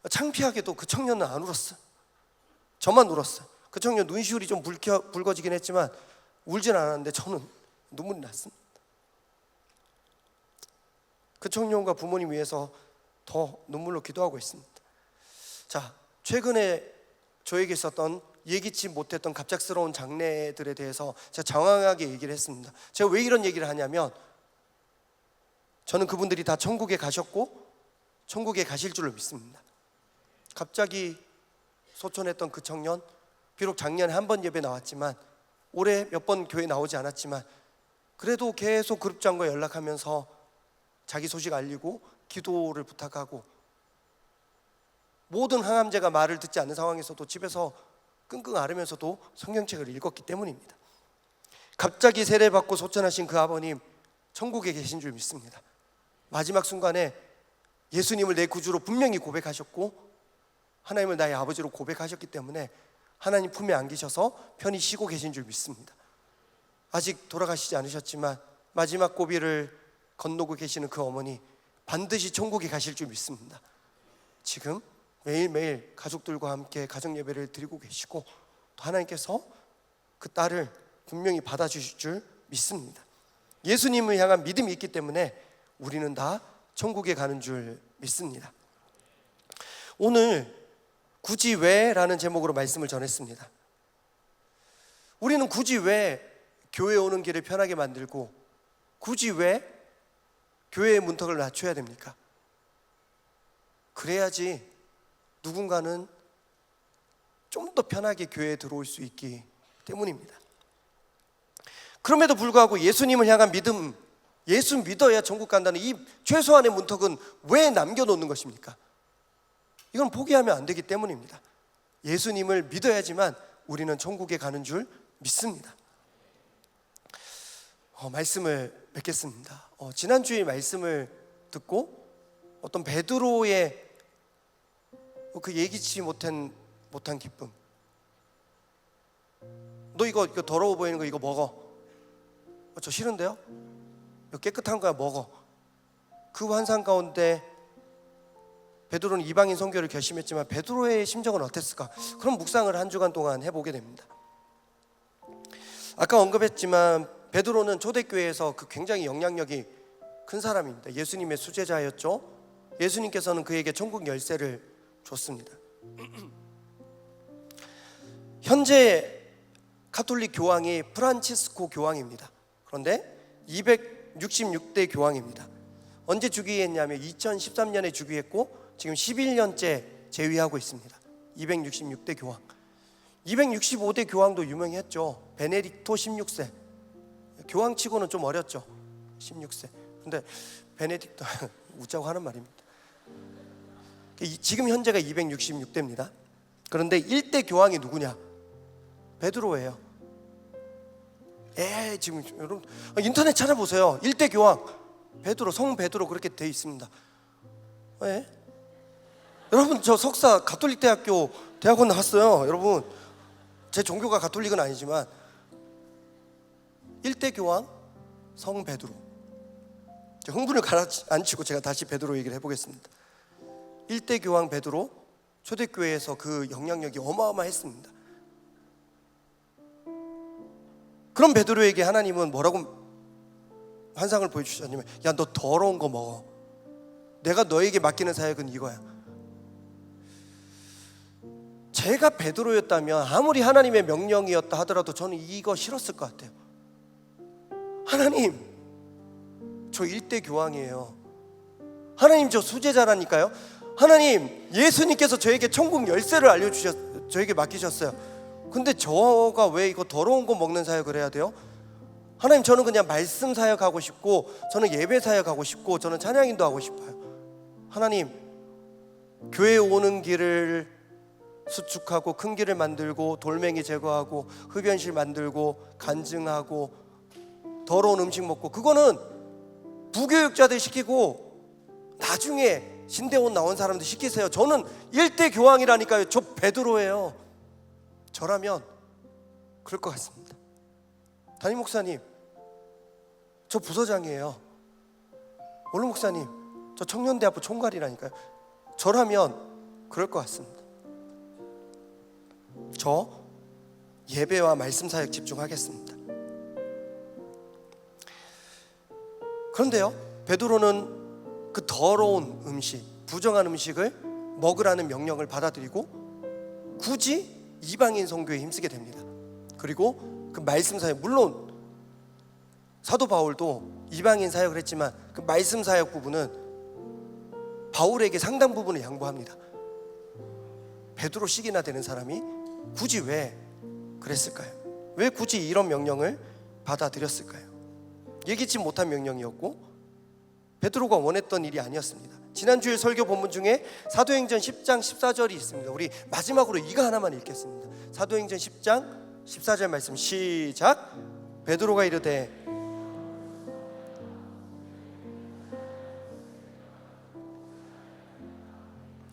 창피하게도 그 청년은 안 울었어요. 저만 울었어요. 그 청년 눈시울이 좀 붉어지긴 했지만 울진 않았는데 저는 눈물이 났습니다. 그 청년과 부모님 위해서 더 눈물로 기도하고 있습니다. 자, 최근에 저에게 있었던 예기치 못했던 갑작스러운 장례들에 대해서 제가 장황하게 얘기를 했습니다. 제가 왜 이런 얘기를 하냐면, 저는 그분들이 다 천국에 가셨고 천국에 가실 줄로 믿습니다. 갑자기 소천했던 그 청년, 비록 작년에 한 번 예배 나왔지만 올해 몇 번 교회 나오지 않았지만 그래도 계속 그룹장과 연락하면서 자기 소식 알리고 기도를 부탁하고, 모든 항암제가 말을 듣지 않는 상황에서도 집에서 끙끙 앓으면서도 성경책을 읽었기 때문입니다. 갑자기 세례받고 소천하신 그 아버님 천국에 계신 줄 믿습니다. 마지막 순간에 예수님을 내 구주로 분명히 고백하셨고 하나님을 나의 아버지로 고백하셨기 때문에 하나님 품에 안기셔서 편히 쉬고 계신 줄 믿습니다. 아직 돌아가시지 않으셨지만 마지막 고비를 건너고 계시는 그 어머니 반드시 천국에 가실 줄 믿습니다. 지금 매일매일 가족들과 함께 가정 예배를 드리고 계시고, 또 하나님께서 그 딸을 분명히 받아주실 줄 믿습니다. 예수님을 향한 믿음이 있기 때문에 우리는 다 천국에 가는 줄 믿습니다. 오늘 굳이 왜? 라는 제목으로 말씀을 전했습니다. 우리는 굳이 왜 교회 오는 길을 편하게 만들고 굳이 왜 교회의 문턱을 낮춰야 됩니까? 그래야지 누군가는 좀 더 편하게 교회에 들어올 수 있기 때문입니다. 그럼에도 불구하고 예수님을 향한 믿음, 예수 믿어야 천국 간다는 이 최소한의 문턱은 왜 남겨놓는 것입니까? 이건 포기하면 안 되기 때문입니다. 예수님을 믿어야지만 우리는 천국에 가는 줄 믿습니다. 말씀을 맺겠습니다. 지난주에 말씀을 듣고 어떤 베드로의 그 예기치 못한 기쁨. 너 이거 더러워 보이는 거 이거 먹어. 저 싫은데요? 이거 깨끗한 거야, 먹어. 그 환상 가운데 베드로는 이방인 선교를 결심했지만 베드로의 심정은 어땠을까? 그런 묵상을 한 주간 동안 해보게 됩니다. 아까 언급했지만 베드로는 초대교회에서 그 굉장히 영향력이 큰 사람입니다. 예수님의 수제자였죠. 예수님께서는 그에게 천국 열쇠를 줬습니다. 현재 가톨릭 교황이 프란치스코 교황입니다. 그런데 266대 교황입니다. 언제 즉위했냐면 2013년에 즉위했고 지금 11년째 재위하고 있습니다. 266대 교황. 265대 교황도 유명했죠. 베네딕토 16세. 교황치고는 좀 어렸죠. 16세. 근데 베네딕토 웃자고 하는 말입니다. 지금 현재가 266대입니다. 그런데 1대 교황이 누구냐? 베드로예요. 지금 여러분 인터넷 찾아보세요. 1대 교황 베드로, 성 베드로 그렇게 돼 있습니다. 여러분 저 석사 가톨릭 대학원 나왔어요. 여러분 제 종교가 가톨릭은 아니지만 1대 교황 성 베드로. 흥분을 가라앉히고 제가 다시 베드로 얘기를 해보겠습니다. 1대 교황 베드로, 초대교회에서 그 영향력이 어마어마했습니다. 그럼 베드로에게 하나님은 뭐라고 환상을 보여주셨냐면, 야, 너 더러운 거 먹어. 내가 너에게 맡기는 사역은 이거야. 제가 베드로였다면 아무리 하나님의 명령이었다 하더라도 저는 이거 싫었을 것 같아요. 하나님, 저 1대 교황이에요. 하나님, 저 수제자라니까요. 하나님, 예수님께서 저에게 천국 열쇠를 저에게 맡기셨어요. 근데 저가 왜 이거 더러운 거 먹는 사역을 해야 돼요? 하나님, 저는 그냥 말씀 사역하고 싶고, 저는 예배 사역하고 싶고, 저는 찬양인도 하고 싶어요. 하나님, 교회에 오는 길을 수축하고 큰 길을 만들고 돌멩이 제거하고 흡연실 만들고 간증하고 더러운 음식 먹고, 그거는 부교육자들 시키고 나중에 신대원 나온 사람들 시키세요. 저는 1대 교황이라니까요. 저 베드로예요. 저라면 그럴 것 같습니다. 담임 목사님, 저 부서장이에요. 원로 목사님, 저 청년대학부 총괄이라니까요. 저라면 그럴 것 같습니다. 저 예배와 말씀 사역 집중하겠습니다. 그런데요, 베드로는 그 더러운 음식, 부정한 음식을 먹으라는 명령을 받아들이고 굳이 이방인 선교에 힘쓰게 됩니다. 그리고 그 말씀 사역, 물론 사도 바울도 이방인 사역을 했지만 그 말씀 사역 부분은 바울에게 상당 부분을 양보합니다. 베드로씩이나 되는 사람이 굳이 왜 그랬을까요? 왜 굳이 이런 명령을 받아들였을까요? 예기치 못한 명령이었고 베드로가 원했던 일이 아니었습니다. 지난주에 설교 본문 중에 사도행전 10장 14절이 있습니다. 우리 마지막으로 이거 하나만 읽겠습니다. 사도행전 10장 14절 말씀 시작. 베드로가 이르되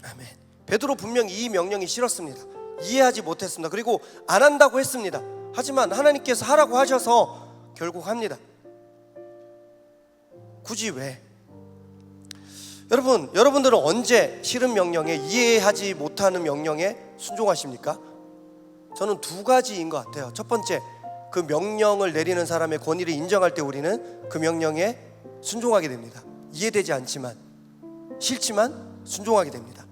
아멘. 베드로 분명 이 명령이 싫었습니다. 이해하지 못했습니다. 그리고 안 한다고 했습니다. 하지만 하나님께서 하라고 하셔서 결국 합니다. 굳이 왜? 여러분들은 언제 싫은 명령에, 이해하지 못하는 명령에 순종하십니까? 저는 두 가지인 것 같아요. 첫 번째, 그 명령을 내리는 사람의 권위를 인정할 때 우리는 그 명령에 순종하게 됩니다. 이해되지 않지만, 싫지만 순종하게 됩니다.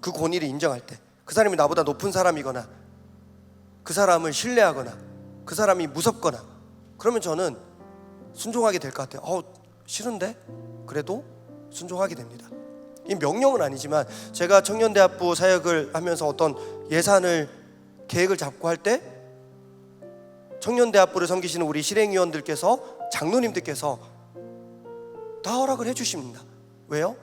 그 권위를 인정할 때, 그 사람이 나보다 높은 사람이거나 그 사람을 신뢰하거나 그 사람이 무섭거나, 그러면 저는 순종하게 될 것 같아요. 싫은데? 그래도 순종하게 됩니다. 이 명령은 아니지만 제가 청년대학부 사역을 하면서 어떤 예산을 계획을 잡고 할 때 청년대학부를 섬기시는 우리 실행위원들께서, 장로님들께서 다 허락을 해주십니다. 왜요?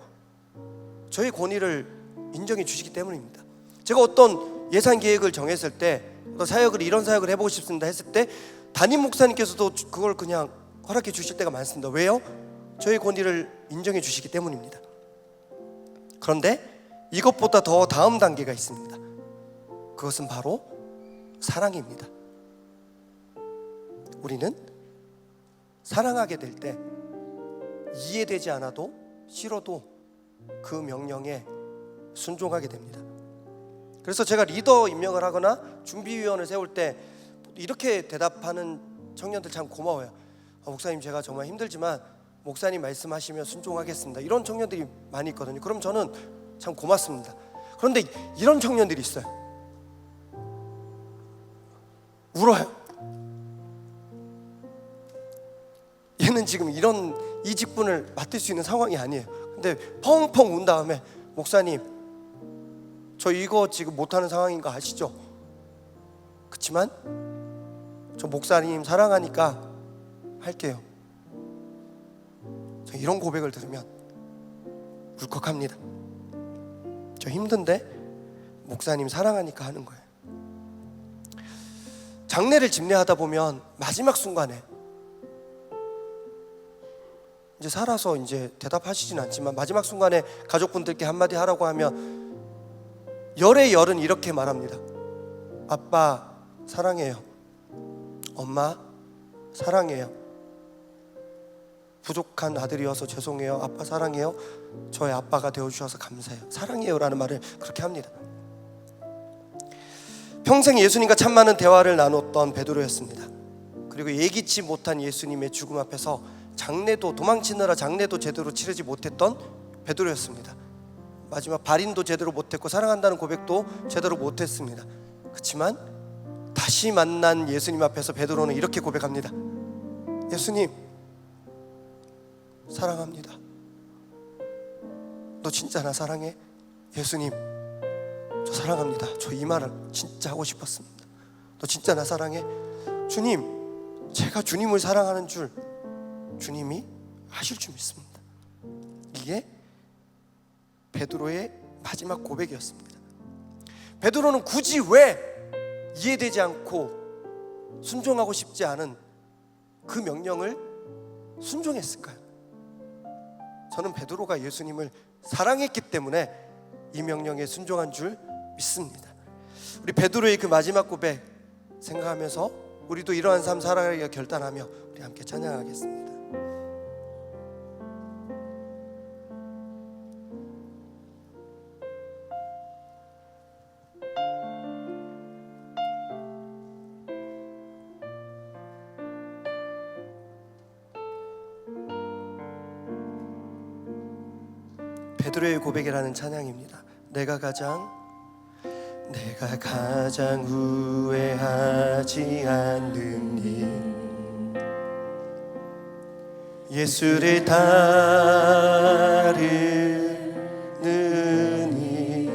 저의 권위를 인정해 주시기 때문입니다. 제가 어떤 예산 계획을 정했을 때, 이런 사역을 해보고 싶습니다 했을 때 담임 목사님께서도 그걸 그냥 허락해 주실 때가 많습니다. 왜요? 저의 권위를 인정해 주시기 때문입니다. 그런데 이것보다 더 다음 단계가 있습니다. 그것은 바로 사랑입니다. 우리는 사랑하게 될 때 이해되지 않아도 싫어도 그 명령에 순종하게 됩니다. 그래서 제가 리더 임명을 하거나 준비위원을 세울 때 이렇게 대답하는 청년들 참 고마워요. 목사님, 제가 정말 힘들지만 목사님 말씀하시면 순종하겠습니다. 이런 청년들이 많이 있거든요. 그럼 저는 참 고맙습니다. 그런데 이런 청년들이 있어요. 울어요. 얘는 지금 이 직분을 맡을 수 있는 상황이 아니에요. 근데 펑펑 운 다음에 목사님, 저 이거 지금 못하는 상황인 거 아시죠? 그렇지만 저 목사님 사랑하니까 할게요. 저 이런 고백을 들으면 울컥합니다. 저 힘든데 목사님 사랑하니까 하는 거예요. 장례를 집례하다 보면 마지막 순간에 이제 살아서 이제 대답하시진 않지만 마지막 순간에 가족분들께 한마디 하라고 하면 열의 열은 이렇게 말합니다. 아빠 사랑해요. 엄마 사랑해요. 부족한 아들이어서 죄송해요. 아빠 사랑해요. 저의 아빠가 되어주셔서 감사해요. 사랑해요 라는 말을 그렇게 합니다. 평생 예수님과 참 많은 대화를 나눴던 베드로였습니다. 그리고 예기치 못한 예수님의 죽음 앞에서 장례도 도망치느라 장례도 제대로 치르지 못했던 베드로였습니다. 마지막 발인도 제대로 못했고 사랑한다는 고백도 제대로 못했습니다. 그렇지만 다시 만난 예수님 앞에서 베드로는 이렇게 고백합니다. 예수님 사랑합니다. 너 진짜 나 사랑해? 예수님 저 사랑합니다. 저 이 말을 진짜 하고 싶었습니다. 너 진짜 나 사랑해? 주님, 제가 주님을 사랑하는 줄 주님이 아실 줄 믿습니다. 이게 베드로의 마지막 고백이었습니다. 베드로는 굳이 왜 이해되지 않고 순종하고 싶지 않은 그 명령을 순종했을까요? 저는 베드로가 예수님을 사랑했기 때문에 이 명령에 순종한 줄 믿습니다. 우리 베드로의 그 마지막 고백 생각하면서 우리도 이러한 삶 살아가기가 결단하며 우리 함께 찬양하겠습니다. 베드로의 고백이라는 찬양입니다. 내가 가장 후회하지 않는 일, 예수를 따르는 일,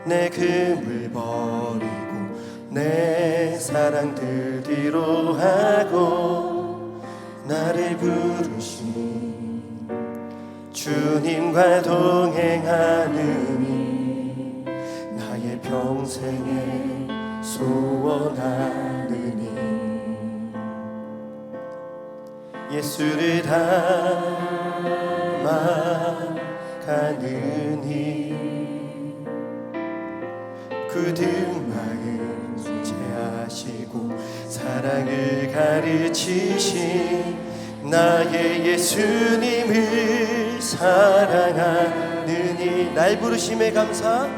내 금을 버리고 내 사랑들 뒤로 하고 나를 부르신 주님과 동행하는 나의 평생에 소원하는 일, 예수를 닮아가는 일, 굳은 마음 제하시고 사랑을 가르치신 나의 예수님을 사랑하는 이, 날 부르심에 감사,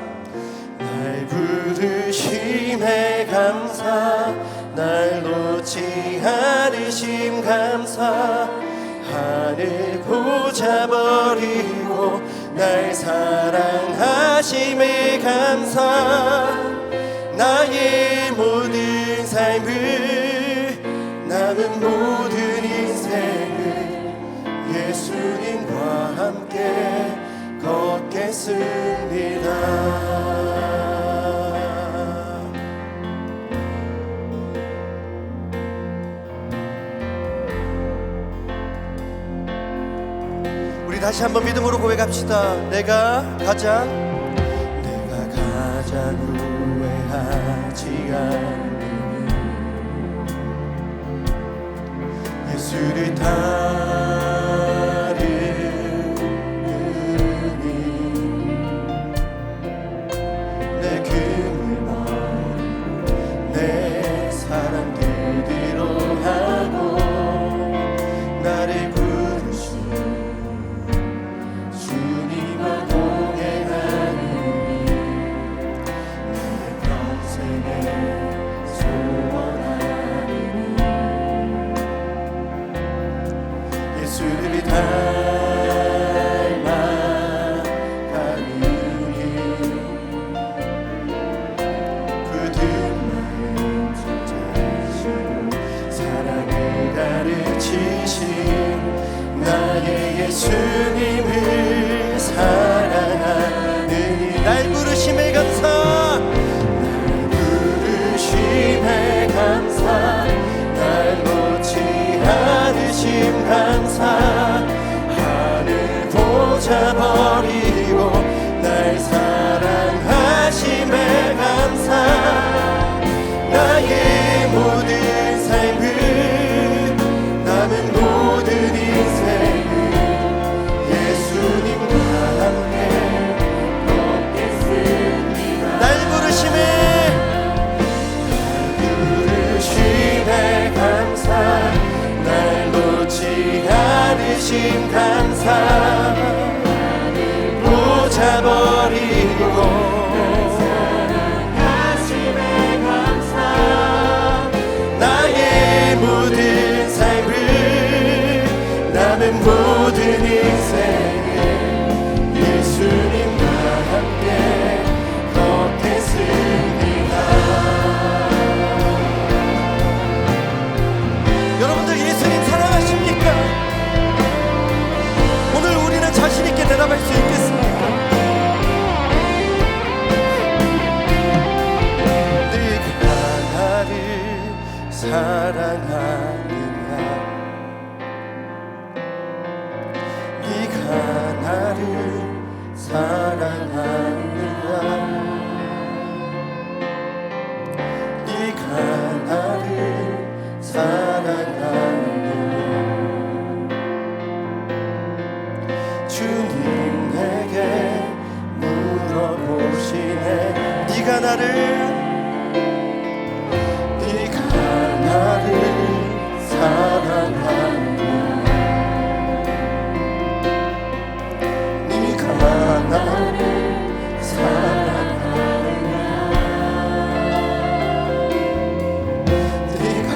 날 부르심에 감사, 날 놓지 않으심 감사, 하늘 보자 버리고 날 사랑하심에 감사, 나의 모든 삶을 남은 모든 인생을 예수님과 함께 걷겠습니다. 우리 다시 한번 믿음으로 고백합시다. 내가 가장 후회하지 않는 예수를 따르는 일, 예수님이 닮아가느니 그들만은 자시고 사랑을 가르치신 나의 예수님을 사랑하느니 날 부르심에 감사 날 놓지 않으심 감사 하늘 보좌 버리고 날 사랑하심에 감사 나의 모든 삶을 남은 모든 인생을 예수님과 함께 걷겠습니다. 날 부르심에 감사 날 놓지 않으심 감사 보좌 버리고 사랑하심에 감사 나의 모든 삶을 남은 모든 인생을 예수님과 함께 걷겠습니다. 여러분들 예수님 사랑하십니까? 오늘 우리는 자신있게 대답할 수 있겠습니까? 네가 나를 사랑하느냐 네가 나를 사랑하느냐 네가 나를 사랑하느냐 주님 내게 물어보시네 네가 나를 사랑하느냐 네가 나를 사랑하느냐 네가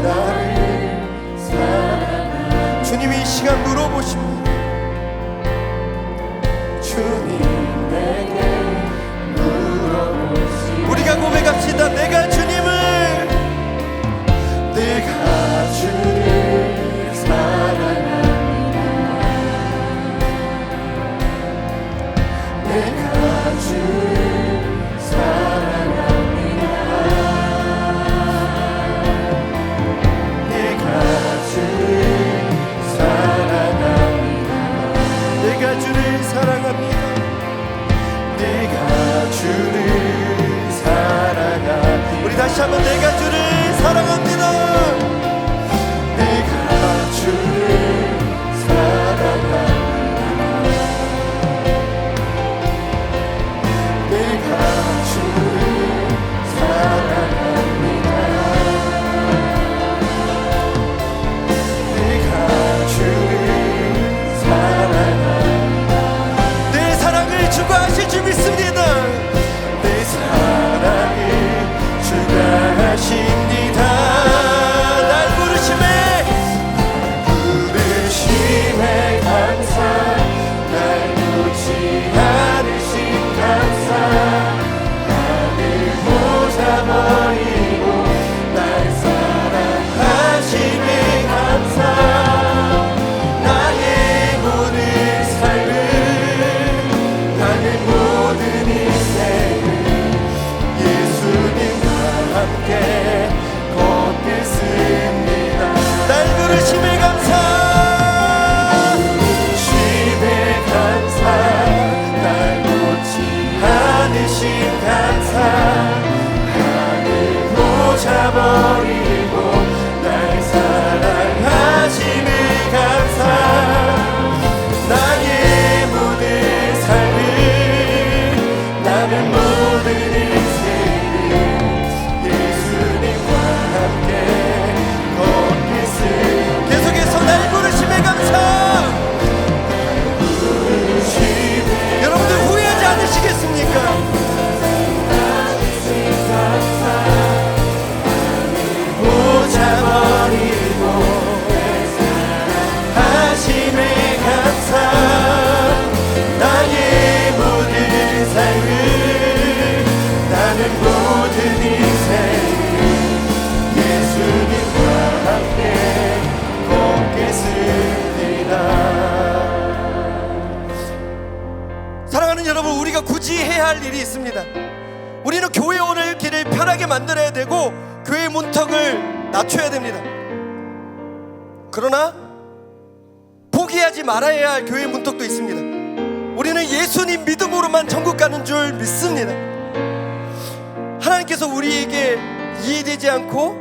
나를 사랑하느냐 주님이 이 시간 물어보십니다. 주님 내게 물어보십니다. 우리가 고백합시다. 내가 주님을 사랑합니다. 내가 주를 사랑합니다. 내가 주를 사랑합니다. 내가 주를 사랑합니다. 내가 주를 사랑합니다. 우리 다시 한번 내가 주를 사랑합니다. 내가 주를 사랑합니다. 내가 주를 사랑합니다. 내가 주를 사랑합니다. 내 사랑을 주가 하실 줄 믿습니다. 내 사랑을 주가 하십니다. 날 부르심에 감사 날 놓지 않으신 감사 하늘 보좌 버리고 날 사랑하심에 감사 나의 모든 삶을 나의 모든 인생을 예수님과 함께 걷겠습니다. 날 부르심에 감사 감사 하늘 보좌 버리고 날 사랑하심을 감사 나의 모든 삶을 남은 모든 인생을 예수님과 함께 걷겠습니다. 계속해서 날 부르심에 감사. 여러분들 후회하지 않으시겠습니까? 감사 일이 있습니다. 우리는 교회 오는 길을 편하게 만들어야 되고 교회 문턱을 낮춰야 됩니다. 그러나 포기하지 말아야 할 교회 문턱도 있습니다. 우리는 예수님 믿음으로만 천국 가는 줄 믿습니다. 하나님께서 우리에게 이해되지 않고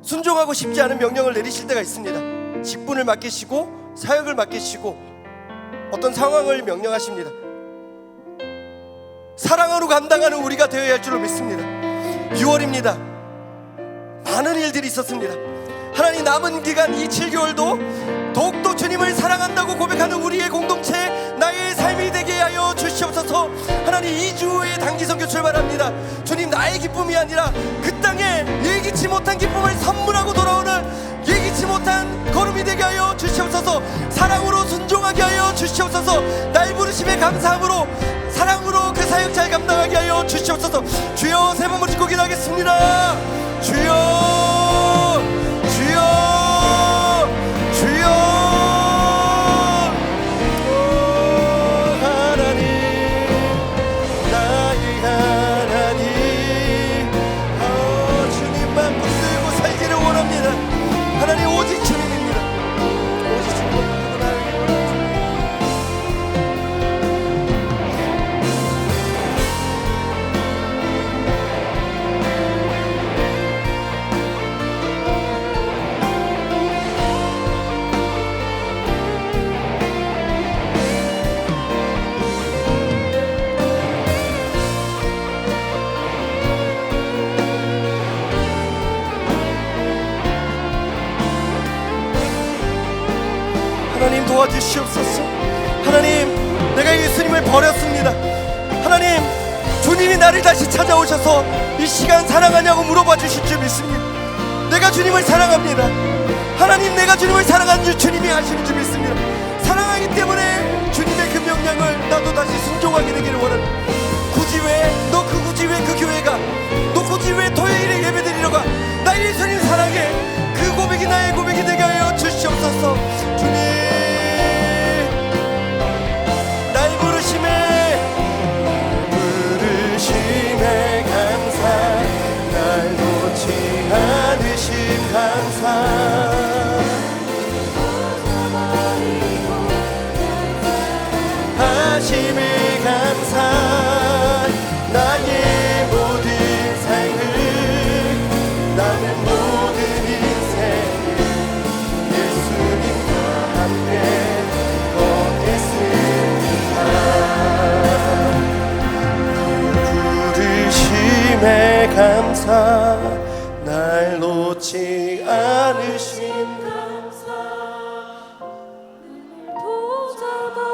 순종하고 싶지 않은 명령을 내리실 때가 있습니다. 직분을 맡기시고 사역을 맡기시고 어떤 상황을 명령하십니다. 사랑으로 감당하는 우리가 되어야 할 줄로 믿습니다. 6월입니다. 많은 일들이 있었습니다. 하나님, 남은 기간 이 7개월도 더욱더 주님을 사랑한다고 고백하는 우리의 공동체, 나의 삶이 되게 하여 주시옵소서. 하나님, 2주 후에 단기 선교 출발합니다. 주님, 나의 기쁨이 아니라 그 땅에 예기치 못한 기쁨을 선물하고 돌아오는 예기치 못한 걸음이 되게 하여 주시옵소서. 사랑으로 순종하게 하여 주시옵소서. 날 부르심에 감사함으로 사랑으로 그 사역 잘 감당하게 하여 주시옵소서. 주여, 세 번 붙이고 기도하겠습니다. 주여, 주여, 주여. 하나님, 나의 하나님, 주님만 붙들고 살기를 원합니다. 하나님, 오직 주님입니다. 오직 주님. 하나님, 도와주시옵소서. 하나님, 내가 예수님을 버렸습니다. 하나님, 주님이 나를 다시 찾아오셔서 이 시간 사랑하냐고 물어봐 주실 줄 믿습니다. 내가 주님을 사랑합니다. 하나님, 내가 주님을 사랑하는 줄 주님이 아시는 줄 믿습니다. 사랑하기 때문에 주님의 그 명령을 나도 다시 순종하게 되기를 원합니다. 굳이 왜 너 굳이 왜 그 교회가, 너 굳이 왜 토요일에 예배드리러 가? 나 예수님 사랑해. 그 고백이 나의 고백이 되게 하여 주시옵소서. 주님, 부르심에 감사, 날 놓지 않으심 감사, 하심에 감사, 나의 모든 삶을, 나는 모든 인생을 예수님과 함께 부르심에 감사, 날 놓지 않으신 감사,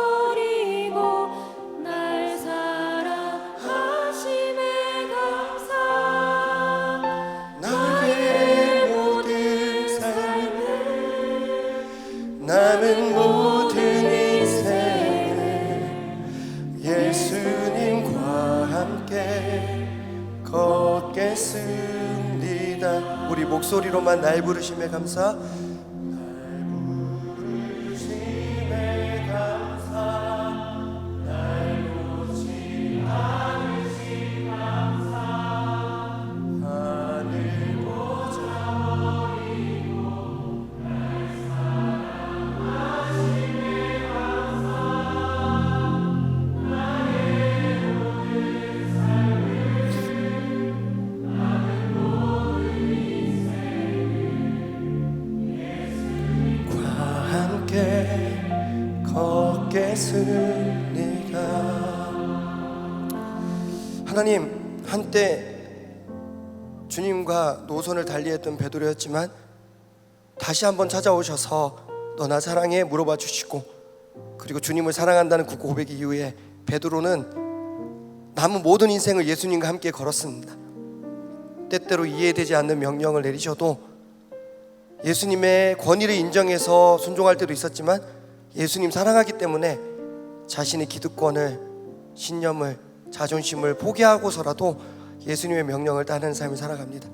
보자버리고 날 사랑하심에 감사, 나의 모든 삶을, 남은 모든 인생을 예수님과 함께 걷겠습니다. 우리 목소리로만 날 부르심에 감사, 날 부르심에 감사, 날 놓지 않으심 감사, 하늘 보자 버리고 날 사랑하심에 감사, 나의 모든 삶을, 나는 모든 인생을 함께 걷겠습니다. 하나님, 한때 주님과 노선을 달리했던 베드로였지만 다시 한번 찾아오셔서 너 나 사랑해 물어봐 주시고, 그리고 주님을 사랑한다는 그 고백 이후에 베드로는 남은 모든 인생을 예수님과 함께 걸었습니다. 때때로 이해되지 않는 명령을 내리셔도 예수님의 권위를 인정해서 순종할 때도 있었지만 예수님 사랑하기 때문에 자신의 기득권을, 신념을, 자존심을 포기하고서라도 예수님의 명령을 따르는 삶을 살아갑니다.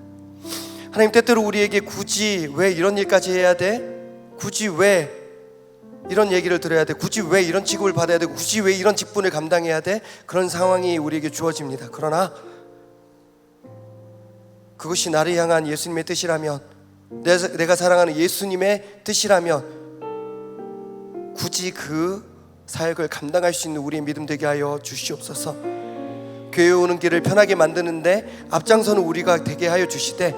하나님, 때때로 우리에게 굳이 왜 이런 일까지 해야 돼? 굳이 왜 이런 얘기를 들어야 돼? 굳이 왜 이런 취급을 받아야 되고 굳이 왜 이런 직분을 감당해야 돼? 그런 상황이 우리에게 주어집니다. 그러나 그것이 나를 향한 예수님의 뜻이라면, 내가 사랑하는 예수님의 뜻이라면 굳이 그 사역을 감당할 수 있는 우리의 믿음 되게 하여 주시옵소서. 교회 오는 길을 편하게 만드는데 앞장서는 우리가 되게 하여 주시되,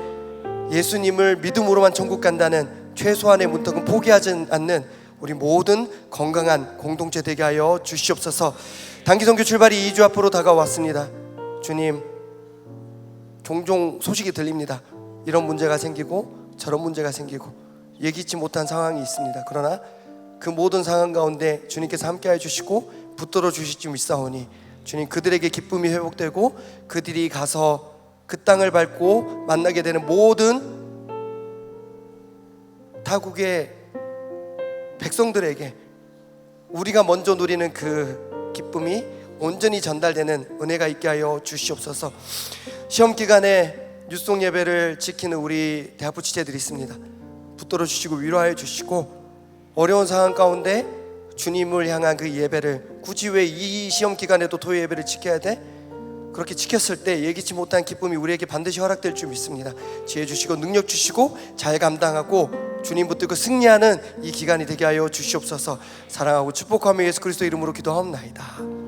예수님을 믿음으로만 천국 간다는 최소한의 문턱은 포기하지 않는 우리 모든 건강한 공동체 되게 하여 주시옵소서. 단기 선교 출발이 2주 앞으로 다가왔습니다. 주님, 종종 소식이 들립니다. 이런 문제가 생기고 저런 문제가 생기고 예기치 못한 상황이 있습니다. 그러나 그 모든 상황 가운데 주님께서 함께해 주시고 붙들어 주실 줄 믿사오니, 주님, 그들에게 기쁨이 회복되고 그들이 가서 그 땅을 밟고 만나게 되는 모든 타국의 백성들에게 우리가 먼저 누리는 그 기쁨이 온전히 전달되는 은혜가 있게 하여 주시옵소서. 시험 기간에 뉴송 예배를 지키는 우리 대학부 지체들이 있습니다. 붙들어 주시고 위로하여 주시고, 어려운 상황 가운데 주님을 향한 그 예배를 굳이 왜 이 시험 기간에도 토요 예배를 지켜야 돼? 그렇게 지켰을 때 예기치 못한 기쁨이 우리에게 반드시 허락될 줄 믿습니다. 지혜 주시고 능력 주시고 잘 감당하고 주님 붙들고 승리하는 이 기간이 되게 하여 주시옵소서. 사랑하고 축복하며 예수 그리스도 이름으로 기도하옵나이다.